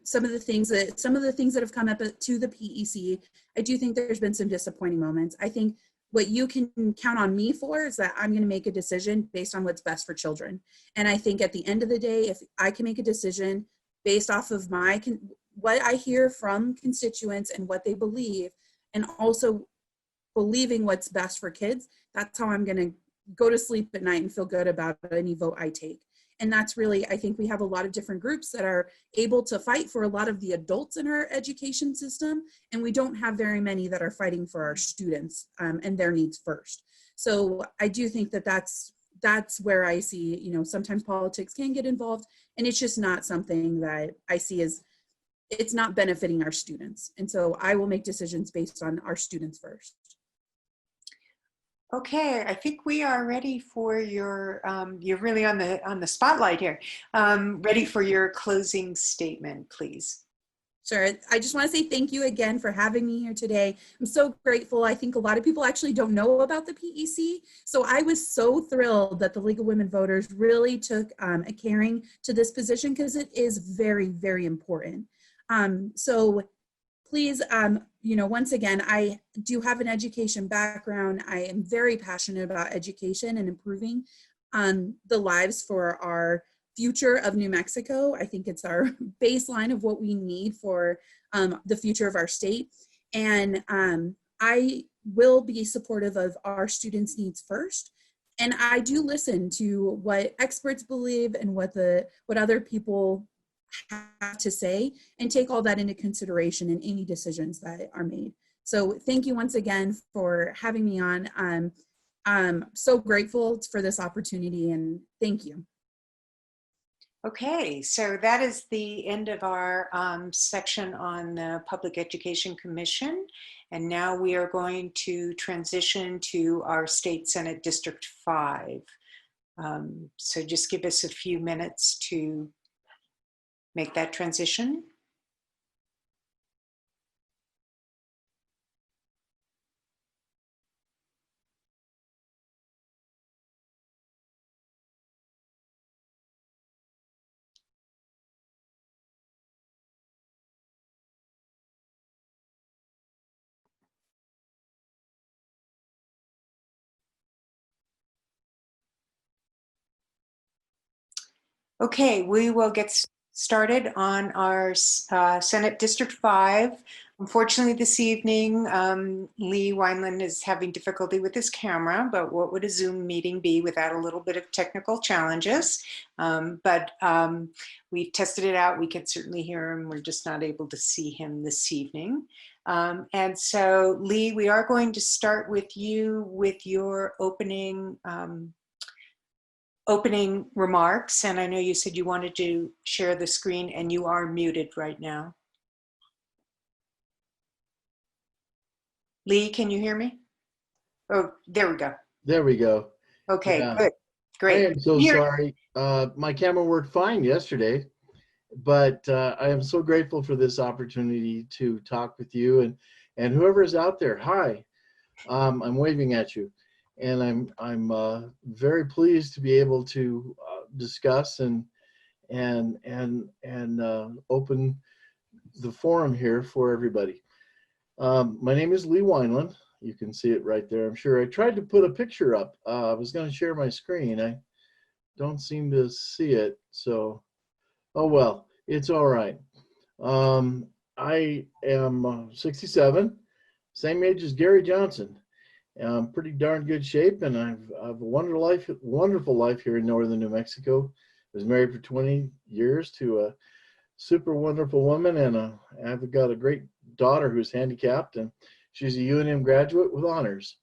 some of the things that have come up to the PEC. I do think there's been some disappointing moments. I think what you can count on me for is that I'm going to make a decision based on what's best for children. And I think at the end of the day, if I can make a decision based off of what I hear from constituents and what they believe, and also believing what's best for kids, that's how I'm going to go to sleep at night and feel good about any vote I take. And that's really, I think we have a lot of different groups that are able to fight for a lot of the adults in our education system, and we don't have very many that are fighting for our students and their needs first. So I do think that that's where I see, sometimes politics can get involved, and it's just not something that I see as, it's not benefiting our students. And so I will make decisions based on our students first. Okay, I think we are ready for your, you're really on the spotlight here. Ready for your closing statement, please. Sure. I just want to say thank you again for having me here today. I'm so grateful. I think a lot of people actually don't know about the PEC. So I was so thrilled that the League of Women Voters really took a caring to this position because it is very, very important. So please, once again, I do have an education background. I am very passionate about education and improving the lives for our future of New Mexico. I think it's our baseline of what we need for the future of our state. And I will be supportive of our students' needs first. And I do listen to what experts believe and what other people have to say, and take all that into consideration in any decisions that are made. So thank you once again for having me on. I'm so grateful for this opportunity, and thank you. Okay, so that is the end of our section on the Public Education Commission. And now we are going to transition to our State Senate District 5. So just give us a few minutes to make that transition. Okay, we will get started on our Senate District 5. Unfortunately, this evening, Lee Wineland is having difficulty with his camera, but what would a Zoom meeting be without a little bit of technical challenges? But we've tested it out. We can certainly hear him. We're just not able to see him this evening. And so, Lee, we are going to start with you with your opening remarks, and I know you said you wanted to share the screen, and you are muted right now. Lee, can you hear me? Oh, there we go. There we go. Okay, Yeah. good, great. I am so sorry. My camera worked fine yesterday, but I am so grateful for this opportunity to talk with you and whoever is out there. Hi, I'm waving at you, and I'm very pleased to be able to discuss and open the forum here for everybody. My name is Lee Wineland. You can see it right there, I'm sure. I tried to put a picture up. I was going to share my screen. I don't seem to see it, so, oh well, it's all right. I am 67, same age as Gary Johnson. I'm pretty darn good shape, and I've a wonderful life here in northern New Mexico. I was married for 20 years to a super wonderful woman, and I've got a great daughter who's handicapped, and she's a UNM graduate with honors.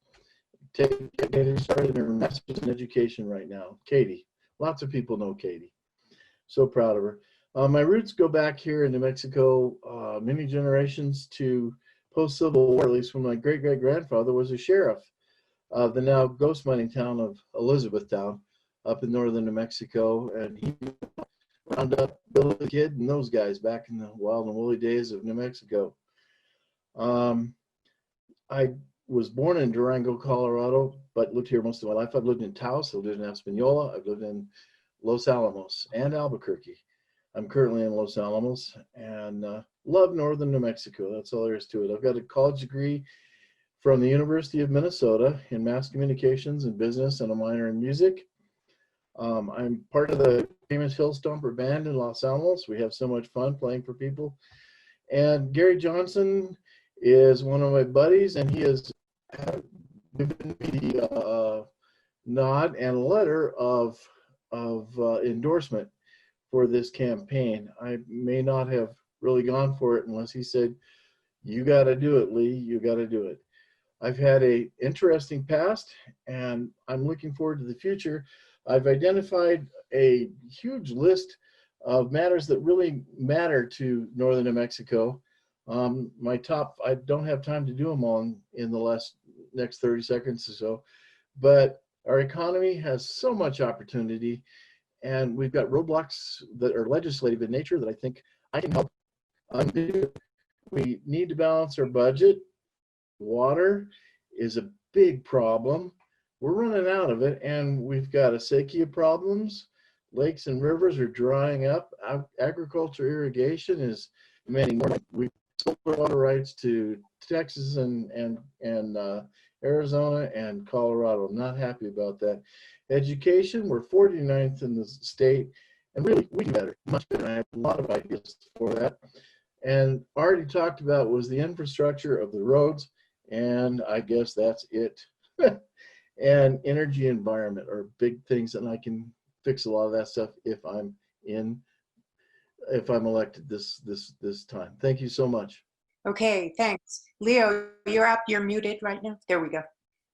Getting started in her master's in education right now. Katie, lots of people know Katie. So proud of her. My roots go back here in New Mexico many generations to post-Civil War, at least when my great-great-grandfather was a sheriff of the now ghost mining town of Elizabethtown up in northern New Mexico, and he wound up Billy the Kid and those guys back in the wild and woolly days of New Mexico. I was born in Durango, Colorado, but lived here most of my life. I've lived in Taos, I've lived in Espanola, I've lived in Los Alamos and Albuquerque. I'm currently in Los Alamos and love northern New Mexico. That's all there is to it. I've got a college degree from the University of Minnesota in mass communications and business and a minor in music. I'm part of the famous Hill Stomper band in Los Alamos. We have so much fun playing for people. And Gary Johnson is one of my buddies, and he has given me the nod and a letter of endorsement for this campaign. I may not have really gone for it unless he said, "You got to do it, Lee. You got to do it." I've had an interesting past, and I'm looking forward to the future. I've identified a huge list of matters that really matter to northern New Mexico. My top, I don't have time to do them all in the next 30 seconds or so, but our economy has so much opportunity, and we've got roadblocks that are legislative in nature that I think I can help undo. We need to balance our budget. Water is a big problem. We're running out of it, and we've got acequia problems. Lakes and rivers are drying up. Agriculture irrigation is demanding more. We've sold our water rights to Texas and Arizona and Colorado. Not happy about that. Education, we're 49th in the state, and really we do better, much better. I have a lot of ideas for that. And already talked about was the infrastructure of the roads, and I guess that's it. And energy environment are big things, and I can fix a lot of that stuff if I'm elected this time. Thank you so much. Okay, thanks. Leo, you're up. You're muted right now. There we go.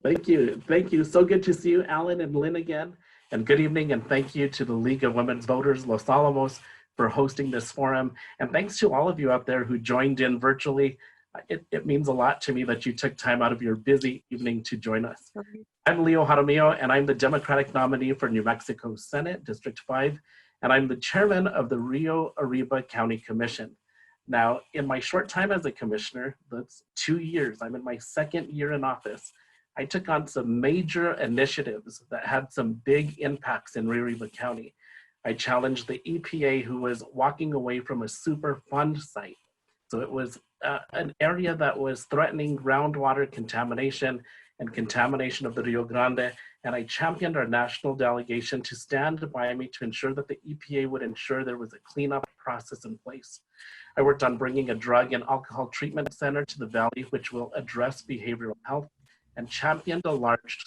Thank you. Thank you. So good to see you, Alan and Lynn again. And good evening. And thank you to the League of Women Voters, Los Alamos, for hosting this forum. And thanks to all of you out there who joined in virtually. It means a lot to me that you took time out of your busy evening to join us. I'm Leo Jaramillo, and I'm the Democratic nominee for New Mexico Senate, District 5, and I'm the chairman of the Rio Arriba County Commission. Now, in my short time as a commissioner, that's 2 years, I'm in my second year in office, I took on some major initiatives that had some big impacts in Rio Arriba County. I challenged the EPA, who was walking away from a Superfund site. So it was an area that was threatening groundwater contamination and contamination of the Rio Grande. And I championed our national delegation to stand by me to ensure that the EPA would ensure there was a cleanup process in place. I worked on bringing a drug and alcohol treatment center to the valley, which will address behavioral health, and championed a large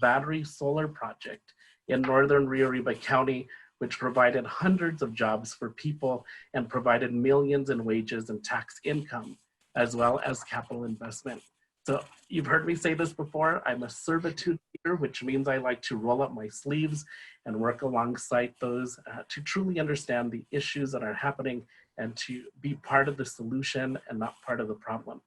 battery solar project in northern Rio Arriba County, which provided hundreds of jobs for people and provided millions in wages and tax income, as well as capital investment. So you've heard me say this before, I'm a servitude leader, which means I like to roll up my sleeves and work alongside those to truly understand the issues that are happening and to be part of the solution and not part of the problem.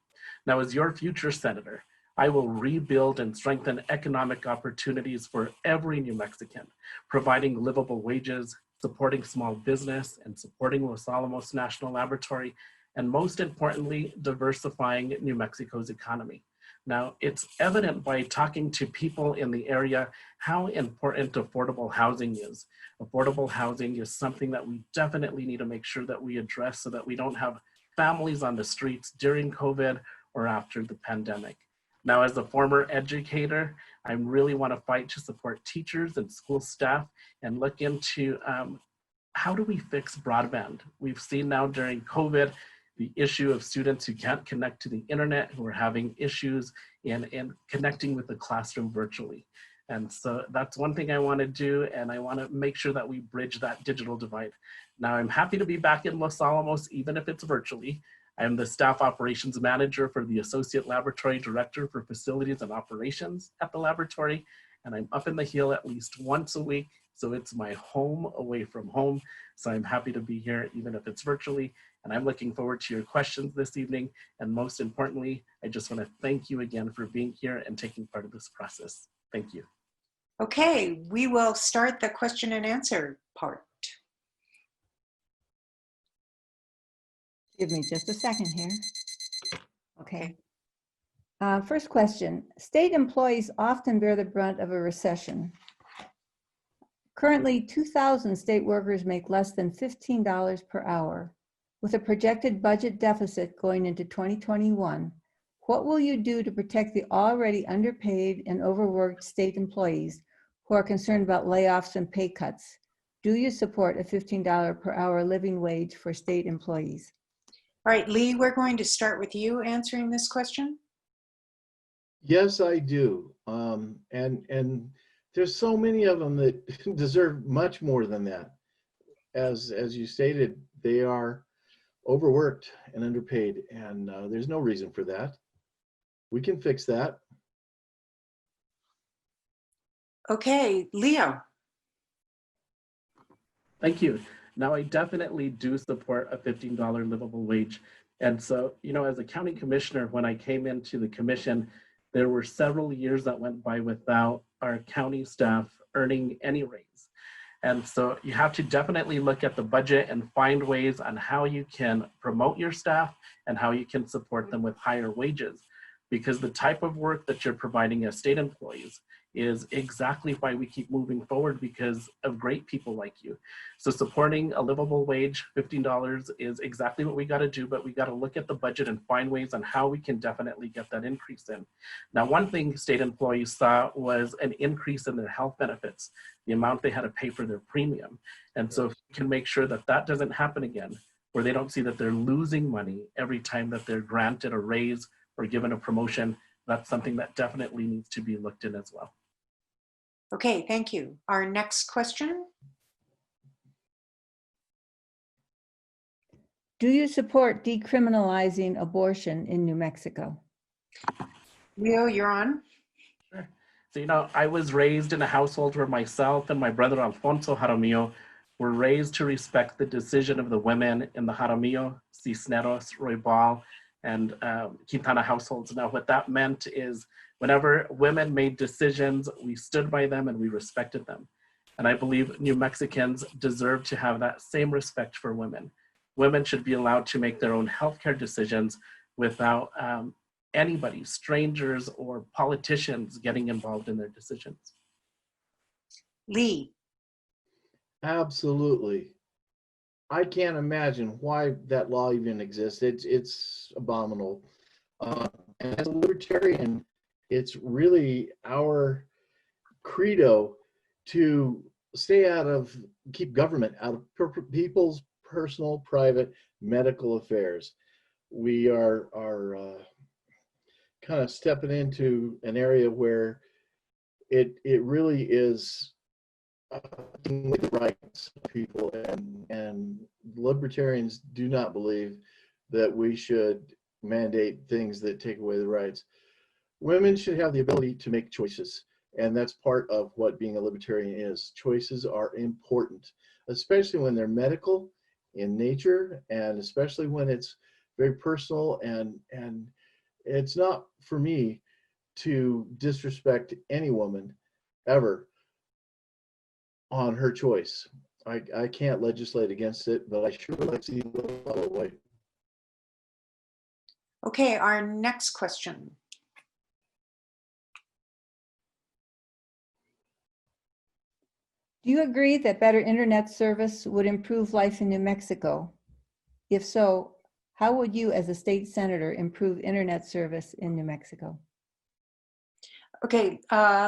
Now, as your future senator, I will rebuild and strengthen economic opportunities for every New Mexican, providing livable wages, supporting small business, and supporting Los Alamos National Laboratory, and most importantly, diversifying New Mexico's economy. Now, it's evident by talking to people in the area how important affordable housing is. Affordable housing is something that we definitely need to make sure that we address so that we don't have families on the streets during COVID or after the pandemic. Now, as a former educator, I really want to fight to support teachers and school staff and look into how do we fix broadband? We've seen now during COVID, the issue of students who can't connect to the internet, who are having issues in connecting with the classroom virtually. And so that's one thing I want to do, and I want to make sure that we bridge that digital divide. Now, I'm happy to be back in Los Alamos, even if it's virtually. I'm the staff operations manager for the Associate Laboratory Director for Facilities and Operations at the laboratory, and I'm up in the hill at least once a week, so it's my home away from home. So I'm happy to be here, even if it's virtually, and I'm looking forward to your questions this evening. And most importantly, I just want to thank you again for being here and taking part of this process. Thank you. Okay, we will start the question and answer part. Give me just a second here. Okay. First question, state employees often bear the brunt of a recession. Currently, 2,000 state workers make less than $15 per hour. With a projected budget deficit going into 2021, what will you do to protect the already underpaid and overworked state employees who are concerned about layoffs and pay cuts? Do you support a $15 per hour living wage for state employees? All right, Lee, we're going to start with you answering this question. Yes, I do. And there's so many of them that deserve much more than that. As you stated, they are overworked and underpaid, and there's no reason for that. We can fix that. Okay, Leo. Thank you. Now, I definitely do support a $15 livable wage. And so, you know, as a county commissioner, when I came into the commission, there were several years that went by without our county staff earning any raise. And so you have to definitely look at the budget and find ways on how you can promote your staff and how you can support them with higher wages. Because the type of work that you're providing as state employees is exactly why we keep moving forward, because of great people like you. So supporting a livable wage, $15, is exactly what we got to do, but we got to look at the budget and find ways on how we can definitely get that increase in. Now, one thing state employees saw was an increase in their health benefits, the amount they had to pay for their premium. And so if we can make sure that that doesn't happen again, where they don't see that they're losing money every time that they're granted a raise or given a promotion, that's something that definitely needs to be looked in as well. Okay, thank you. Our next question. Do you support decriminalizing abortion in New Mexico? Leo, you're on. Sure. So, you know, I was raised in a household where myself and my brother Alfonso Jaramillo were raised to respect the decision of the women in the Jaramillo, Cisneros, Roybal, and Quintana households. Now, what that meant is whenever women made decisions, we stood by them and we respected them. And I believe New Mexicans deserve to have that same respect for women. Women should be allowed to make their own healthcare decisions without anybody, strangers or politicians, getting involved in their decisions. Lee. Absolutely. I can't imagine why that law even exists. It's abominable. And as a libertarian, it's really our credo to stay out of, keep government out of people's personal, private, medical affairs. We are kind of stepping into an area where it really is with the rights of people, and libertarians do not believe that we should mandate things that take away the rights. Women should have the ability to make choices, and that's part of what being a libertarian is. Choices are important, especially when they're medical in nature, and especially when it's very personal, and it's not for me to disrespect any woman ever on her choice. I can't legislate against it, but I sure would like to see it follow away. Okay, our next question. Do you agree that better internet service would improve life in New Mexico? If so, how would you as a state senator improve internet service in New Mexico? Okay,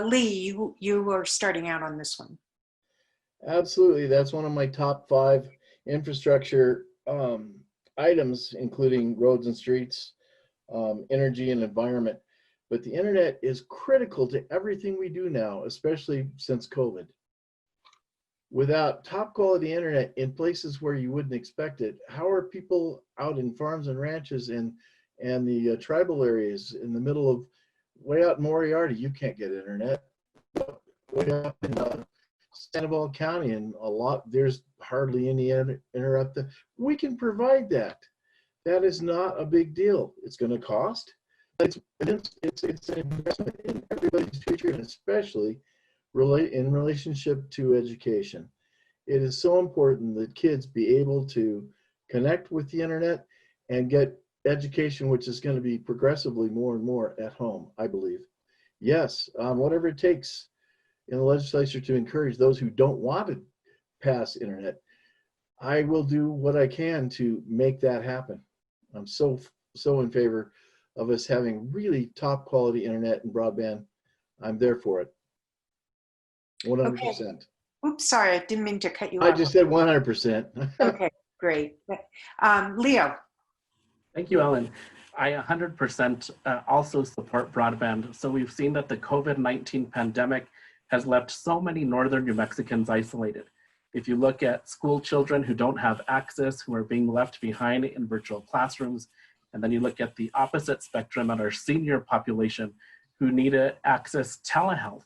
Lee, you were starting out on this one. Absolutely, that's one of my top 5 infrastructure items, including roads and streets, energy and environment. But the internet is critical to everything we do now, especially since COVID. Without top quality internet in places where you wouldn't expect it, how are people out in farms and ranches and the tribal areas in the middle of, way out in Moriarty, you can't get internet. Way up in Sandoval County, and there's hardly any interrupt. We can provide that. That is not a big deal. It's going to cost. It's an investment in everybody's future, and especially in relationship to education. It is so important that kids be able to connect with the internet and get education, which is going to be progressively more and more at home, I believe. Yes, whatever it takes in the legislature to encourage those who don't want to pass internet, I will do what I can to make that happen. I'm so in favor of us having really top quality internet and broadband. I'm there for it. 100%. Okay. Oops, sorry, I didn't mean to cut you off. I just said 100%. Okay, great. Leo. Thank you, Ellen. I 100% also support broadband. So we've seen that the COVID-19 pandemic has left so many northern New Mexicans isolated. If you look at school children who don't have access, who are being left behind in virtual classrooms, and then you look at the opposite spectrum at our senior population who need to access telehealth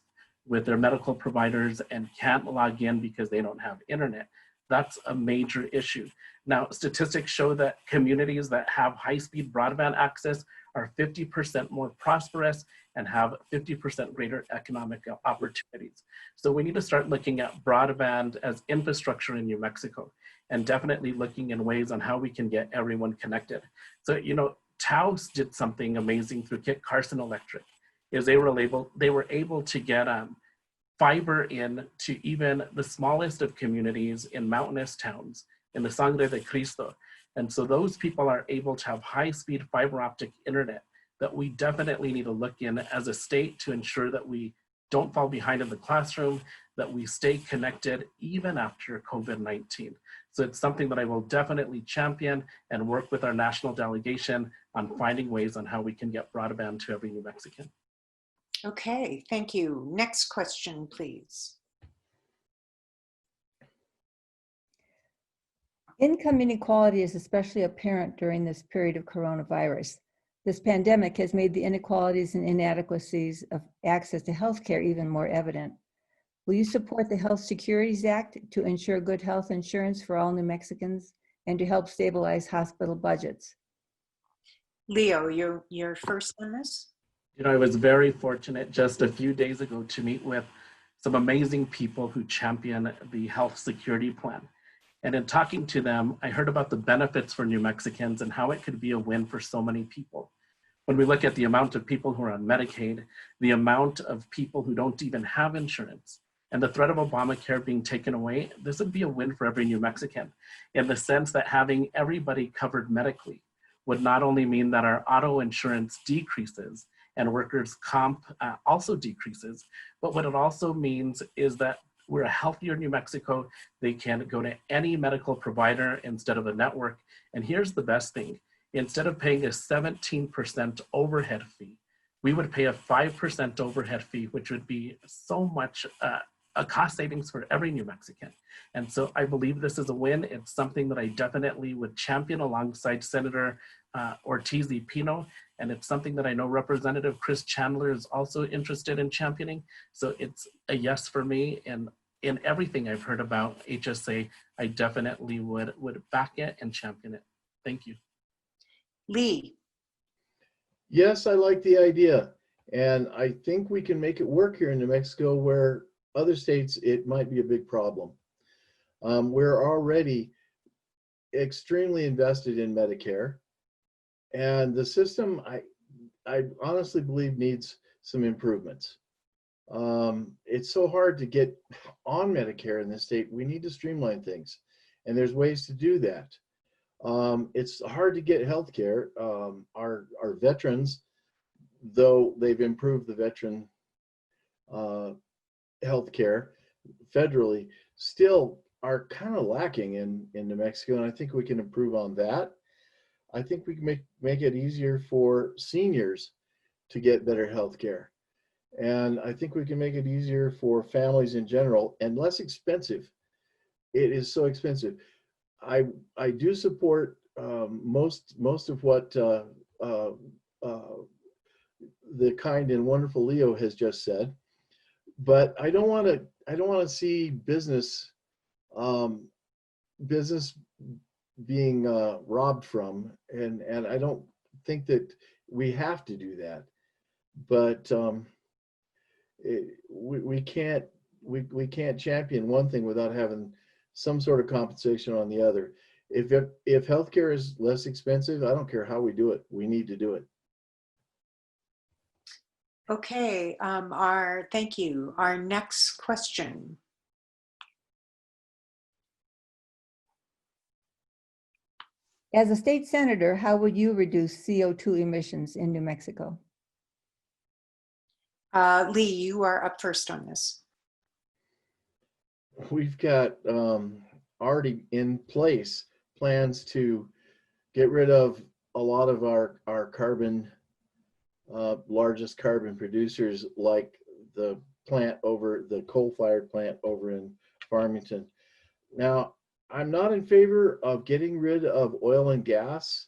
with their medical providers and can't log in because they don't have internet. That's a major issue. Now, statistics show that communities that have high-speed broadband access are 50% more prosperous and have 50% greater economic opportunities. So we need to start looking at broadband as infrastructure in New Mexico, and definitely looking in ways on how we can get everyone connected. So, you know, Taos did something amazing through Kit Carson Electric, is they were able to get fiber in to even the smallest of communities in mountainous towns, in the Sangre de Cristo. And so those people are able to have high-speed fiber optic internet that we definitely need to look in as a state to ensure that we don't fall behind in the classroom, that we stay connected even after COVID-19. So it's something that I will definitely champion and work with our national delegation on finding ways on how we can get broadband to every New Mexican. Okay, thank you. Next question, please. Income inequality is especially apparent during this period of coronavirus. This pandemic has made the inequalities and inadequacies of access to healthcare even more evident. Will you support the Health Securities Act to ensure good health insurance for all New Mexicans and to help stabilize hospital budgets? Leo, you're first on this. You know, I was very fortunate just a few days ago to meet with some amazing people who champion the health security plan. And in talking to them, I heard about the benefits for New Mexicans and how it could be a win for so many people. When we look at the amount of people who are on Medicaid, the amount of people who don't even have insurance, and the threat of Obamacare being taken away, this would be a win for every New Mexican, in the sense that having everybody covered medically would not only mean that our auto insurance decreases and workers' comp also decreases, but what it also means is that we're a healthier New Mexico. They can go to any medical provider instead of a network. And here's the best thing. Instead of paying a 17% overhead fee, we would pay a 5% overhead fee, which would be so much a cost savings for every New Mexican. And so I believe this is a win. It's something that I definitely would champion alongside Senator Ortiz y Pino. And it's something that I know Representative Chris Chandler is also interested in championing. So it's a yes for me. And in everything I've heard about HSA, I definitely would back it and champion it. Thank you. Lee. Yes, I like the idea. And I think we can make it work here in New Mexico, where other states, it might be a big problem. We're already extremely invested in Medicare. And the system, I honestly believe, needs some improvements. It's so hard to get on Medicare in this state. We need to streamline things. And there's ways to do that. It's hard to get health care. Our veterans, though they've improved the veteran health care federally, still are kind of lacking in New Mexico. And I think we can improve on that. I think we can make it easier for seniors to get better health care. And I think we can make it easier for families in general and less expensive. It is so expensive. I do support most of what the kind and wonderful Leo has just said, but I don't want to see business being robbed from, and I don't think that we have to do that. But we can't champion one thing without having some sort of compensation on the other. If healthcare is less expensive, I don't care how we do it. We need to do it. Okay, thank you. Our next question. As a state senator, how would you reduce CO2 emissions in New Mexico? Lee, you are up first on this. We've got already in place plans to get rid of a lot of our carbon, largest carbon producers, like the coal-fired plant over in Farmington. Now, I'm not in favor of getting rid of oil and gas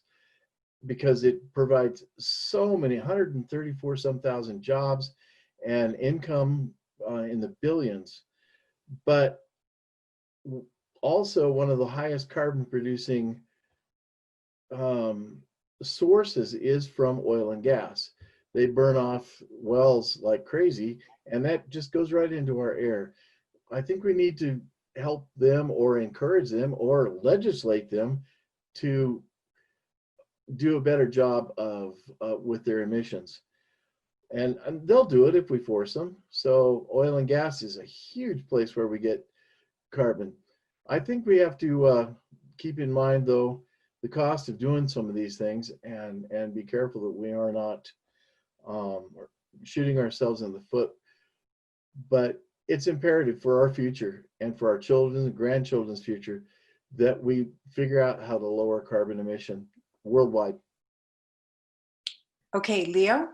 because it provides so many, 134 some thousand jobs and income in the billions, but also one of the highest carbon producing sources is from oil and gas. They burn off wells like crazy, and that just goes right into our air. I think we need to help them or encourage them or legislate them to do a better job of with their emissions. And they'll do it if we force them. So oil and gas is a huge place where we get carbon. I think we have to keep in mind, though, the cost of doing some of these things, and be careful that we are not shooting ourselves in the foot. But it's imperative for our future and for our children's and grandchildren's future that we figure out how to lower carbon emission worldwide. Okay, Leo?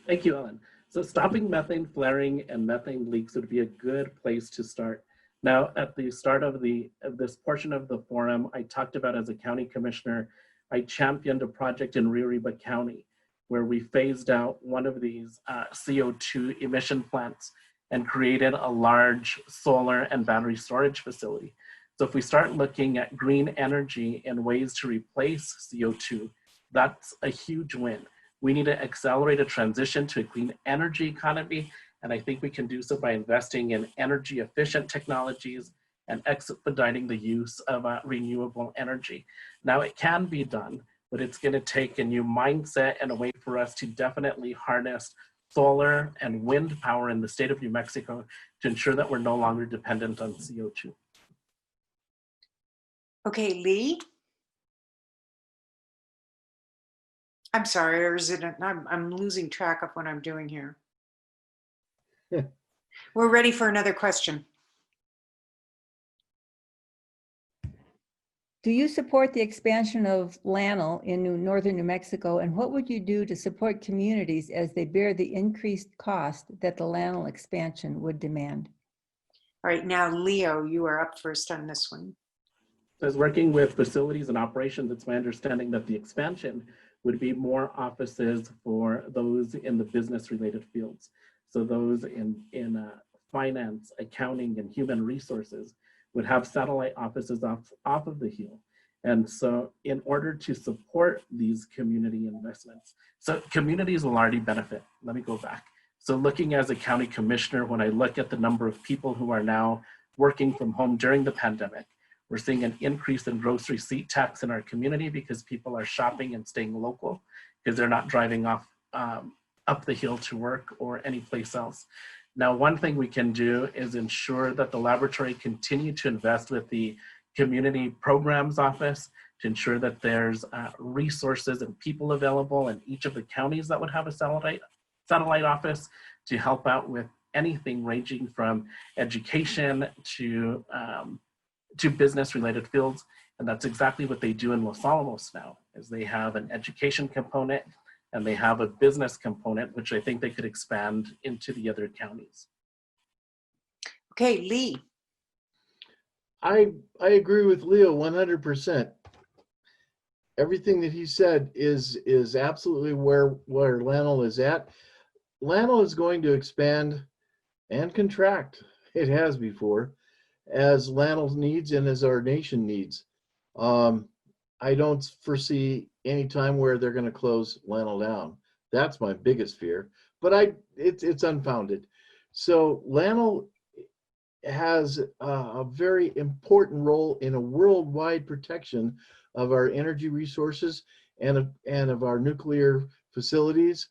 Thank you, Ellen. So stopping methane flaring and methane leaks would be a good place to start. Now, at the start of this portion of the forum, I talked about, as a county commissioner, I championed a project in Rio Arriba County where we phased out one of these CO2 emission plants and created a large solar and battery storage facility. So if we start looking at green energy and ways to replace CO2, that's a huge win. We need to accelerate a transition to a clean energy economy, and I think we can do so by investing in energy efficient technologies and expediting the use of renewable energy. Now, it can be done, but it's going to take a new mindset and a way for us to definitely harness solar and wind power in the state of New Mexico to ensure that we're no longer dependent on CO2. Okay, Lee? I'm sorry, or is it, I'm losing track of what I'm doing here. We're ready for another question. Do you support the expansion of LANL in northern New Mexico? And what would you do to support communities as they bear the increased cost that the LANL expansion would demand? All right, now Leo, you are up first on this one. As working with facilities and operations, it's my understanding that the expansion would be more offices for those in the business related fields. So those in finance, accounting, and human resources would have satellite offices off of the hill. And so in order to support these community investments, so communities will already benefit. Let me go back. So looking as a county commissioner, when I look at the number of people who are now working from home during the pandemic, we're seeing an increase in gross receipt tax in our community because people are shopping and staying local because they're not driving off up the hill to work or any place else. Now, one thing we can do is ensure that the laboratory continue to invest with the community programs office to ensure that there's resources and people available in each of the counties that would have a satellite office to help out with anything ranging from education to business related fields. And that's exactly what they do in Los Alamos now, is they have an education component and they have a business component, which I think they could expand into the other counties. Okay, Lee. I agree with Leo 100%. Everything that he said is absolutely where LANL is at. LANL is going to expand and contract. It has before, as LANL needs and as our nation needs. I don't foresee any time where they're going to close LANL down. That's my biggest fear, but it's unfounded. So LANL has a very important role in a worldwide protection of our energy resources and of our nuclear facilities.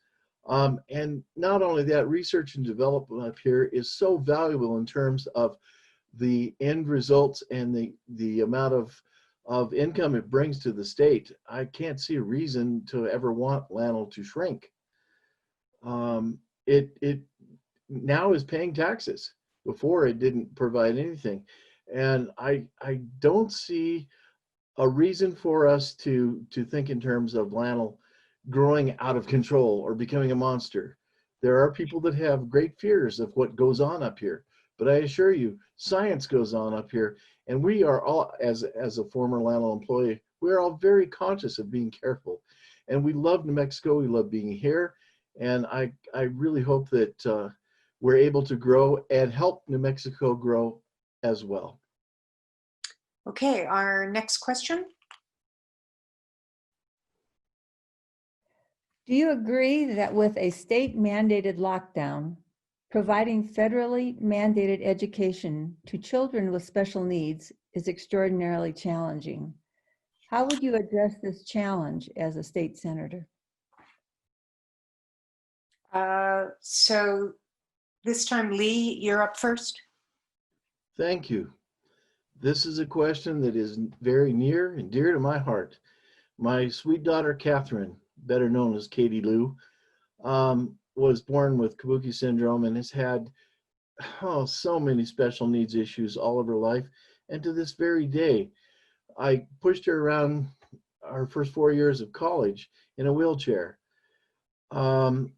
And not only that, research and development up here is so valuable in terms of the end results and the amount of income it brings to the state. I can't see a reason to ever want LANL to shrink. It now is paying taxes. Before, it didn't provide anything. And I don't see a reason for us to think in terms of LANL growing out of control or becoming a monster. There are people that have great fears of what goes on up here. But I assure you, science goes on up here, and we are all, as a former LANL employee, we're all very conscious of being careful. And we love New Mexico, we love being here, and I really hope that we're able to grow and help New Mexico grow as well. Okay, our next question. Do you agree that with a state mandated lockdown, providing federally mandated education to children with special needs is extraordinarily challenging? How would you address this challenge as a state senator? So this time, Lee, you're up first. Thank you. This is a question that is very near and dear to my heart. My sweet daughter, Catherine, better known as Katie Lou, was born with Kabuki syndrome and has had so many special needs issues all of her life. And to this very day, I pushed her around our first 4 years of college in a wheelchair. And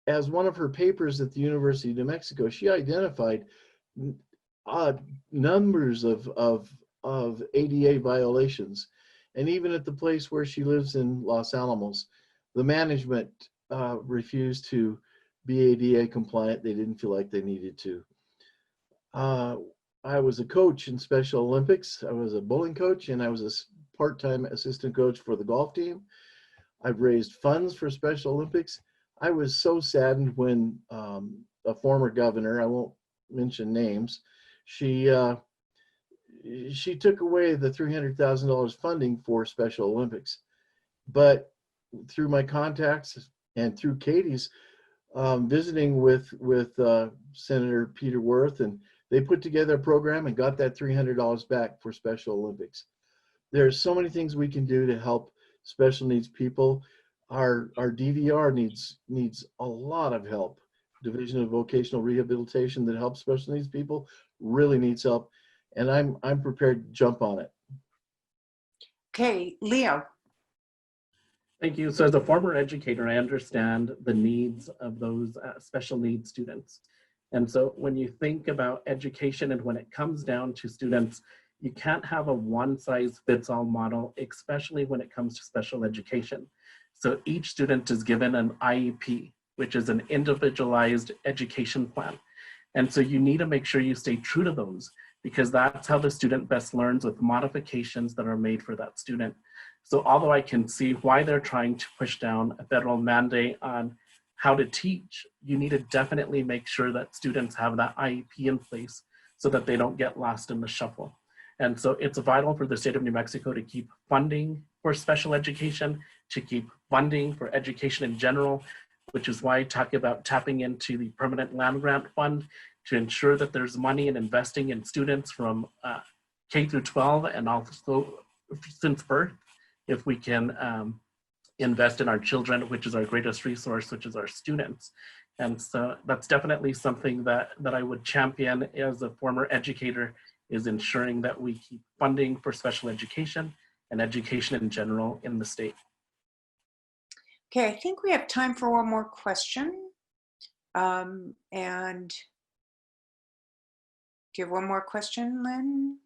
as one of her papers at the University of New Mexico, she identified numbers of ADA violations. And even at the place where she lives in Los Alamos, the management refused to be ADA compliant. They didn't feel like they needed to. I was a coach in Special Olympics. I was a bowling coach, and I was a part-time assistant coach for the golf team. I've raised funds for Special Olympics. I was so saddened when a former governor, I won't mention names, she took away the $300,000 funding for Special Olympics. But through my contacts and through Katie's visiting with Senator Peter Wirth, and they put together a program and got that $300 back for Special Olympics. There's so many things we can do to help special needs people. Our DVR needs a lot of help. Division of Vocational Rehabilitation that helps special needs people really needs help, and I'm prepared to jump on it. Okay, Leo. Thank you. So as a former educator, I understand the needs of those special needs students. And so when you think about education and when it comes down to students, you can't have a one-size-fits-all model, especially when it comes to special education. So each student is given an IEP, which is an individualized education plan. And so you need to make sure you stay true to those, because that's how the student best learns, with modifications that are made for that student. So although I can see why they're trying to push down a federal mandate on how to teach, you need to definitely make sure that students have that IEP in place so that they don't get lost in the shuffle. And so it's vital for the state of New Mexico to keep funding for special education, to keep funding for education in general, which is why I talk about tapping into the Permanent Land Grant Fund to ensure that there's money and investing in students from K through 12 and also since birth, if we can invest in our children, which is our greatest resource, which is our students. And so that's definitely something that I would champion as a former educator, is ensuring that we keep funding for special education and education in general in the state. Okay, I think we have time for one more question. And do you have one more question, Lynn?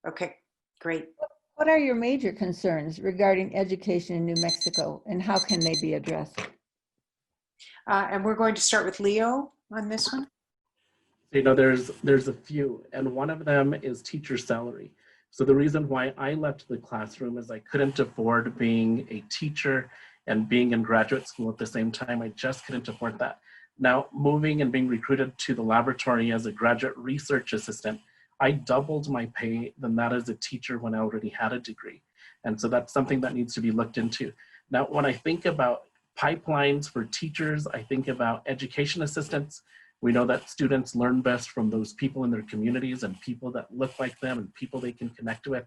Okay, great. What are your major concerns regarding education in New Mexico, and how can they be addressed? And we're going to start with Leo on this one. You know, there's a few, and one of them is teacher salary. So the reason why I left the classroom is I couldn't afford being a teacher and being in graduate school at the same time. I just couldn't afford that. Now, moving and being recruited to the laboratory as a graduate research assistant, I doubled my pay than that as a teacher when I already had a degree. And so that's something that needs to be looked into. Now, when I think about pipelines for teachers, I think about education assistants. We know that students learn best from those people in their communities and people that look like them and people they can connect with.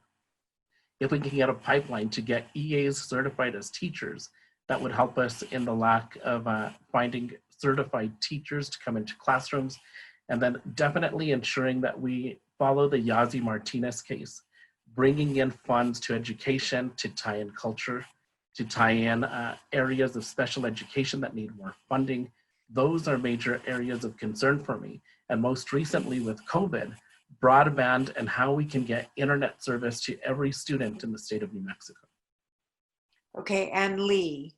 If we can get a pipeline to get EAs certified as teachers, that would help us in the lack of finding certified teachers to come into classrooms. And then definitely ensuring that we follow the Yazzie Martinez case, bringing in funds to education to tie in culture, to tie in areas of special education that need more funding. Those are major areas of concern for me. And most recently with COVID, broadband and how we can get internet service to every student in the state of New Mexico. Okay, and Lee.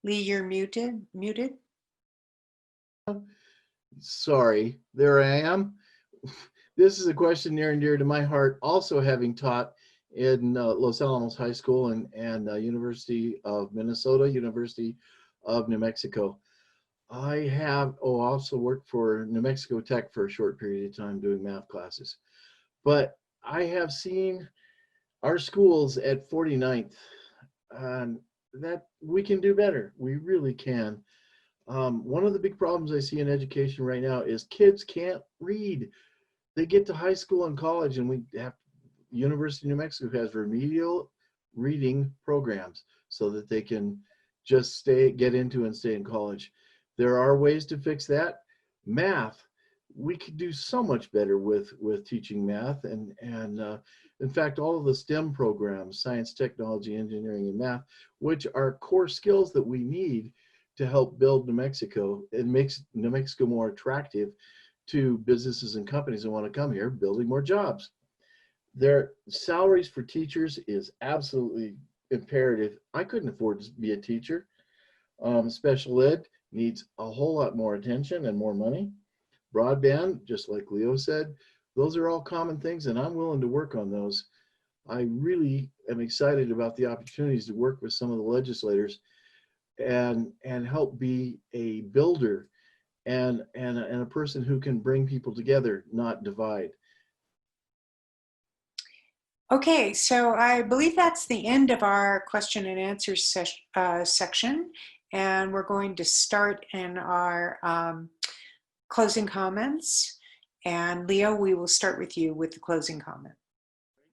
Lee, you're muted. Sorry, there I am. This is a question near and dear to my heart, also having taught in Los Alamos High School and University of Minnesota, University of New Mexico. I have also worked for New Mexico Tech for a short period of time doing math classes. But I have seen our schools at 49th, and that we can do better. We really can. One of the big problems I see in education right now is kids can't read. They get to high school and college, and we have University of New Mexico has remedial reading programs so that they can just get into and stay in college. There are ways to fix that. Math, we could do so much better with teaching math, and in fact, all of the STEM programs, science, technology, engineering, and math, which are core skills that we need to help build New Mexico. It makes New Mexico more attractive to businesses and companies that want to come here, building more jobs. Their salaries for teachers is absolutely imperative. I couldn't afford to be a teacher. Special ed needs a whole lot more attention and more money. Broadband, just like Leo said, those are all common things, and I'm willing to work on those. I really am excited about the opportunities to work with some of the legislators and help be a builder and a person who can bring people together, not divide. Okay, so I believe that's the end of our question and answer section, and we're going to start in our closing comments. And Leo, we will start with you with the closing comment.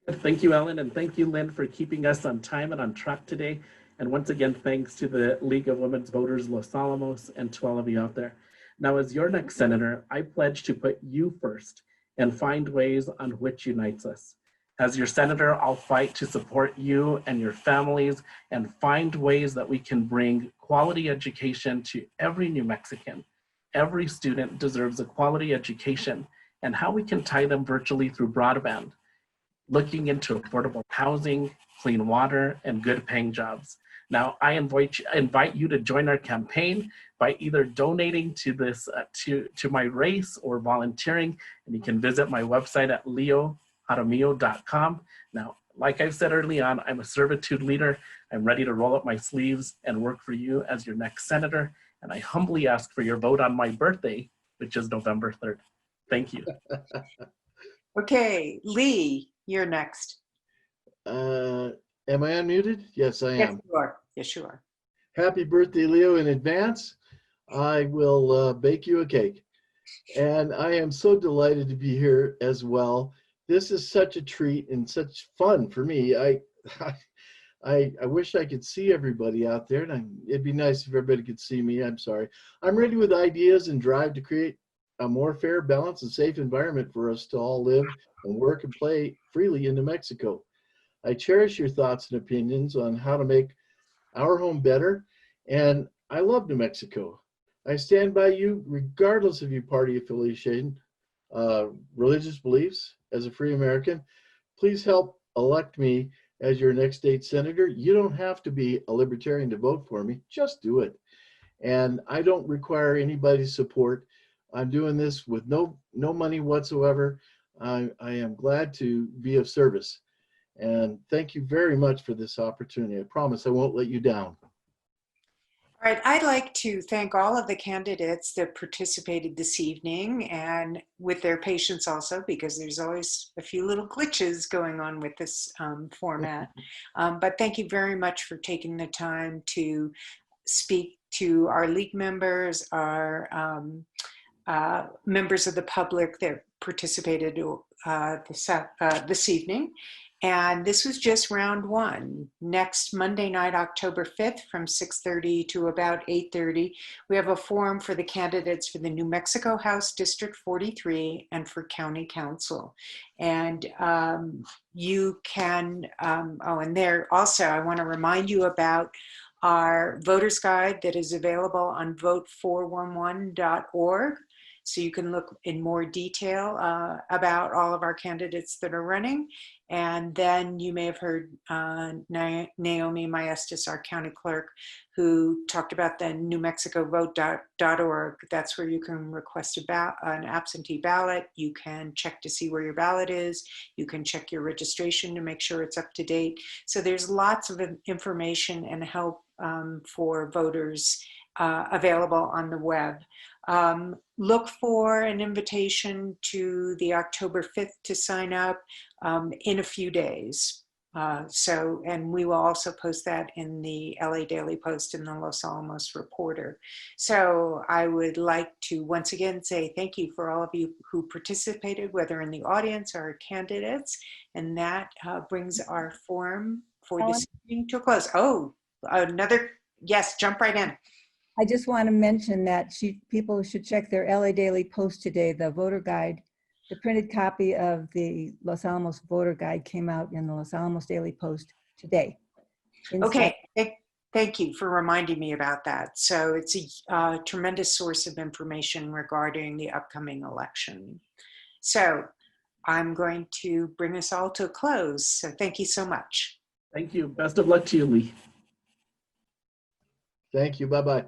Thank you, Ellen, and thank you, Lynn, for keeping us on time and on track today. And once again, thanks to the League of Women's Voters Los Alamos and to all of you out there. Now, as your next senator, I pledge to put you first and find ways on which unites us. As your senator, I'll fight to support you and your families and find ways that we can bring quality education to every New Mexican. Every student deserves a quality education, and how we can tie them virtually through broadband, looking into affordable housing, clean water, and good paying jobs. Now, I invite you to join our campaign by either donating to this to my race or volunteering, and you can visit my website at leojaramillo.com. Now, like I said early on, I'm a servitude leader. I'm ready to roll up my sleeves and work for you as your next senator. And I humbly ask for your vote on my birthday, which is November 3rd. Thank you. Okay, Lee, you're next. Am I unmuted? Yes, I am. Yes, you are. Yes, you are. Happy birthday, Leo, in advance. I will bake you a cake. And I am so delighted to be here as well. This is such a treat and such fun for me. I wish I could see everybody out there, and it'd be nice if everybody could see me. I'm sorry. I'm ready with ideas and drive to create a more fair, balanced, and safe environment for us to all live and work and play freely in New Mexico. I cherish your thoughts and opinions on how to make our home better, and I love New Mexico. I stand by you regardless of your party affiliation, religious beliefs. As a free American, please help elect me as your next state senator. You don't have to be a libertarian to vote for me. Just do it. And I don't require anybody's support. I'm doing this with no money whatsoever. I am glad to be of service. And thank you very much for this opportunity. I promise I won't let you down. All right, I'd like to thank all of the candidates that participated this evening, and with their patience also, because there's always a few little glitches going on with this format. But thank you very much for taking the time to speak to our league members, our members of the public that participated this evening. And this was just round one. Next Monday night, October 5th, from 6:30 to about 8:30, we have a forum for the candidates for the New Mexico House District 43 and for County Council. And you can, and there also, I want to remind you about our voters guide that is available on vote411.org. so you can look in more detail about all of our candidates that are running. And then you may have heard Naomi Maestas, our county clerk, who talked about the NewMexicoVote.org. That's where you can request an absentee ballot. You can check to see where your ballot is. You can check your registration to make sure it's up to date. So there's lots of information and help for voters available on the web. Look for an invitation to the October 5th to sign up in a few days. And we will also post that in the LA Daily Post and the Los Alamos Reporter. So I would like to once again say thank you for all of you who participated, whether in the audience or candidates. And that brings our forum for this evening to a close. Oh, yes, jump right in. I just want to mention that people should check their LA Daily Post today, the voter guide. The printed copy of the Los Alamos voter guide came out in the Los Alamos Daily Post today. Okay, thank you for reminding me about that. So it's a tremendous source of information regarding the upcoming election. So I'm going to bring us all to a close. So thank you so much. Thank you. Best of luck to you, Lee. Thank you. Bye-bye.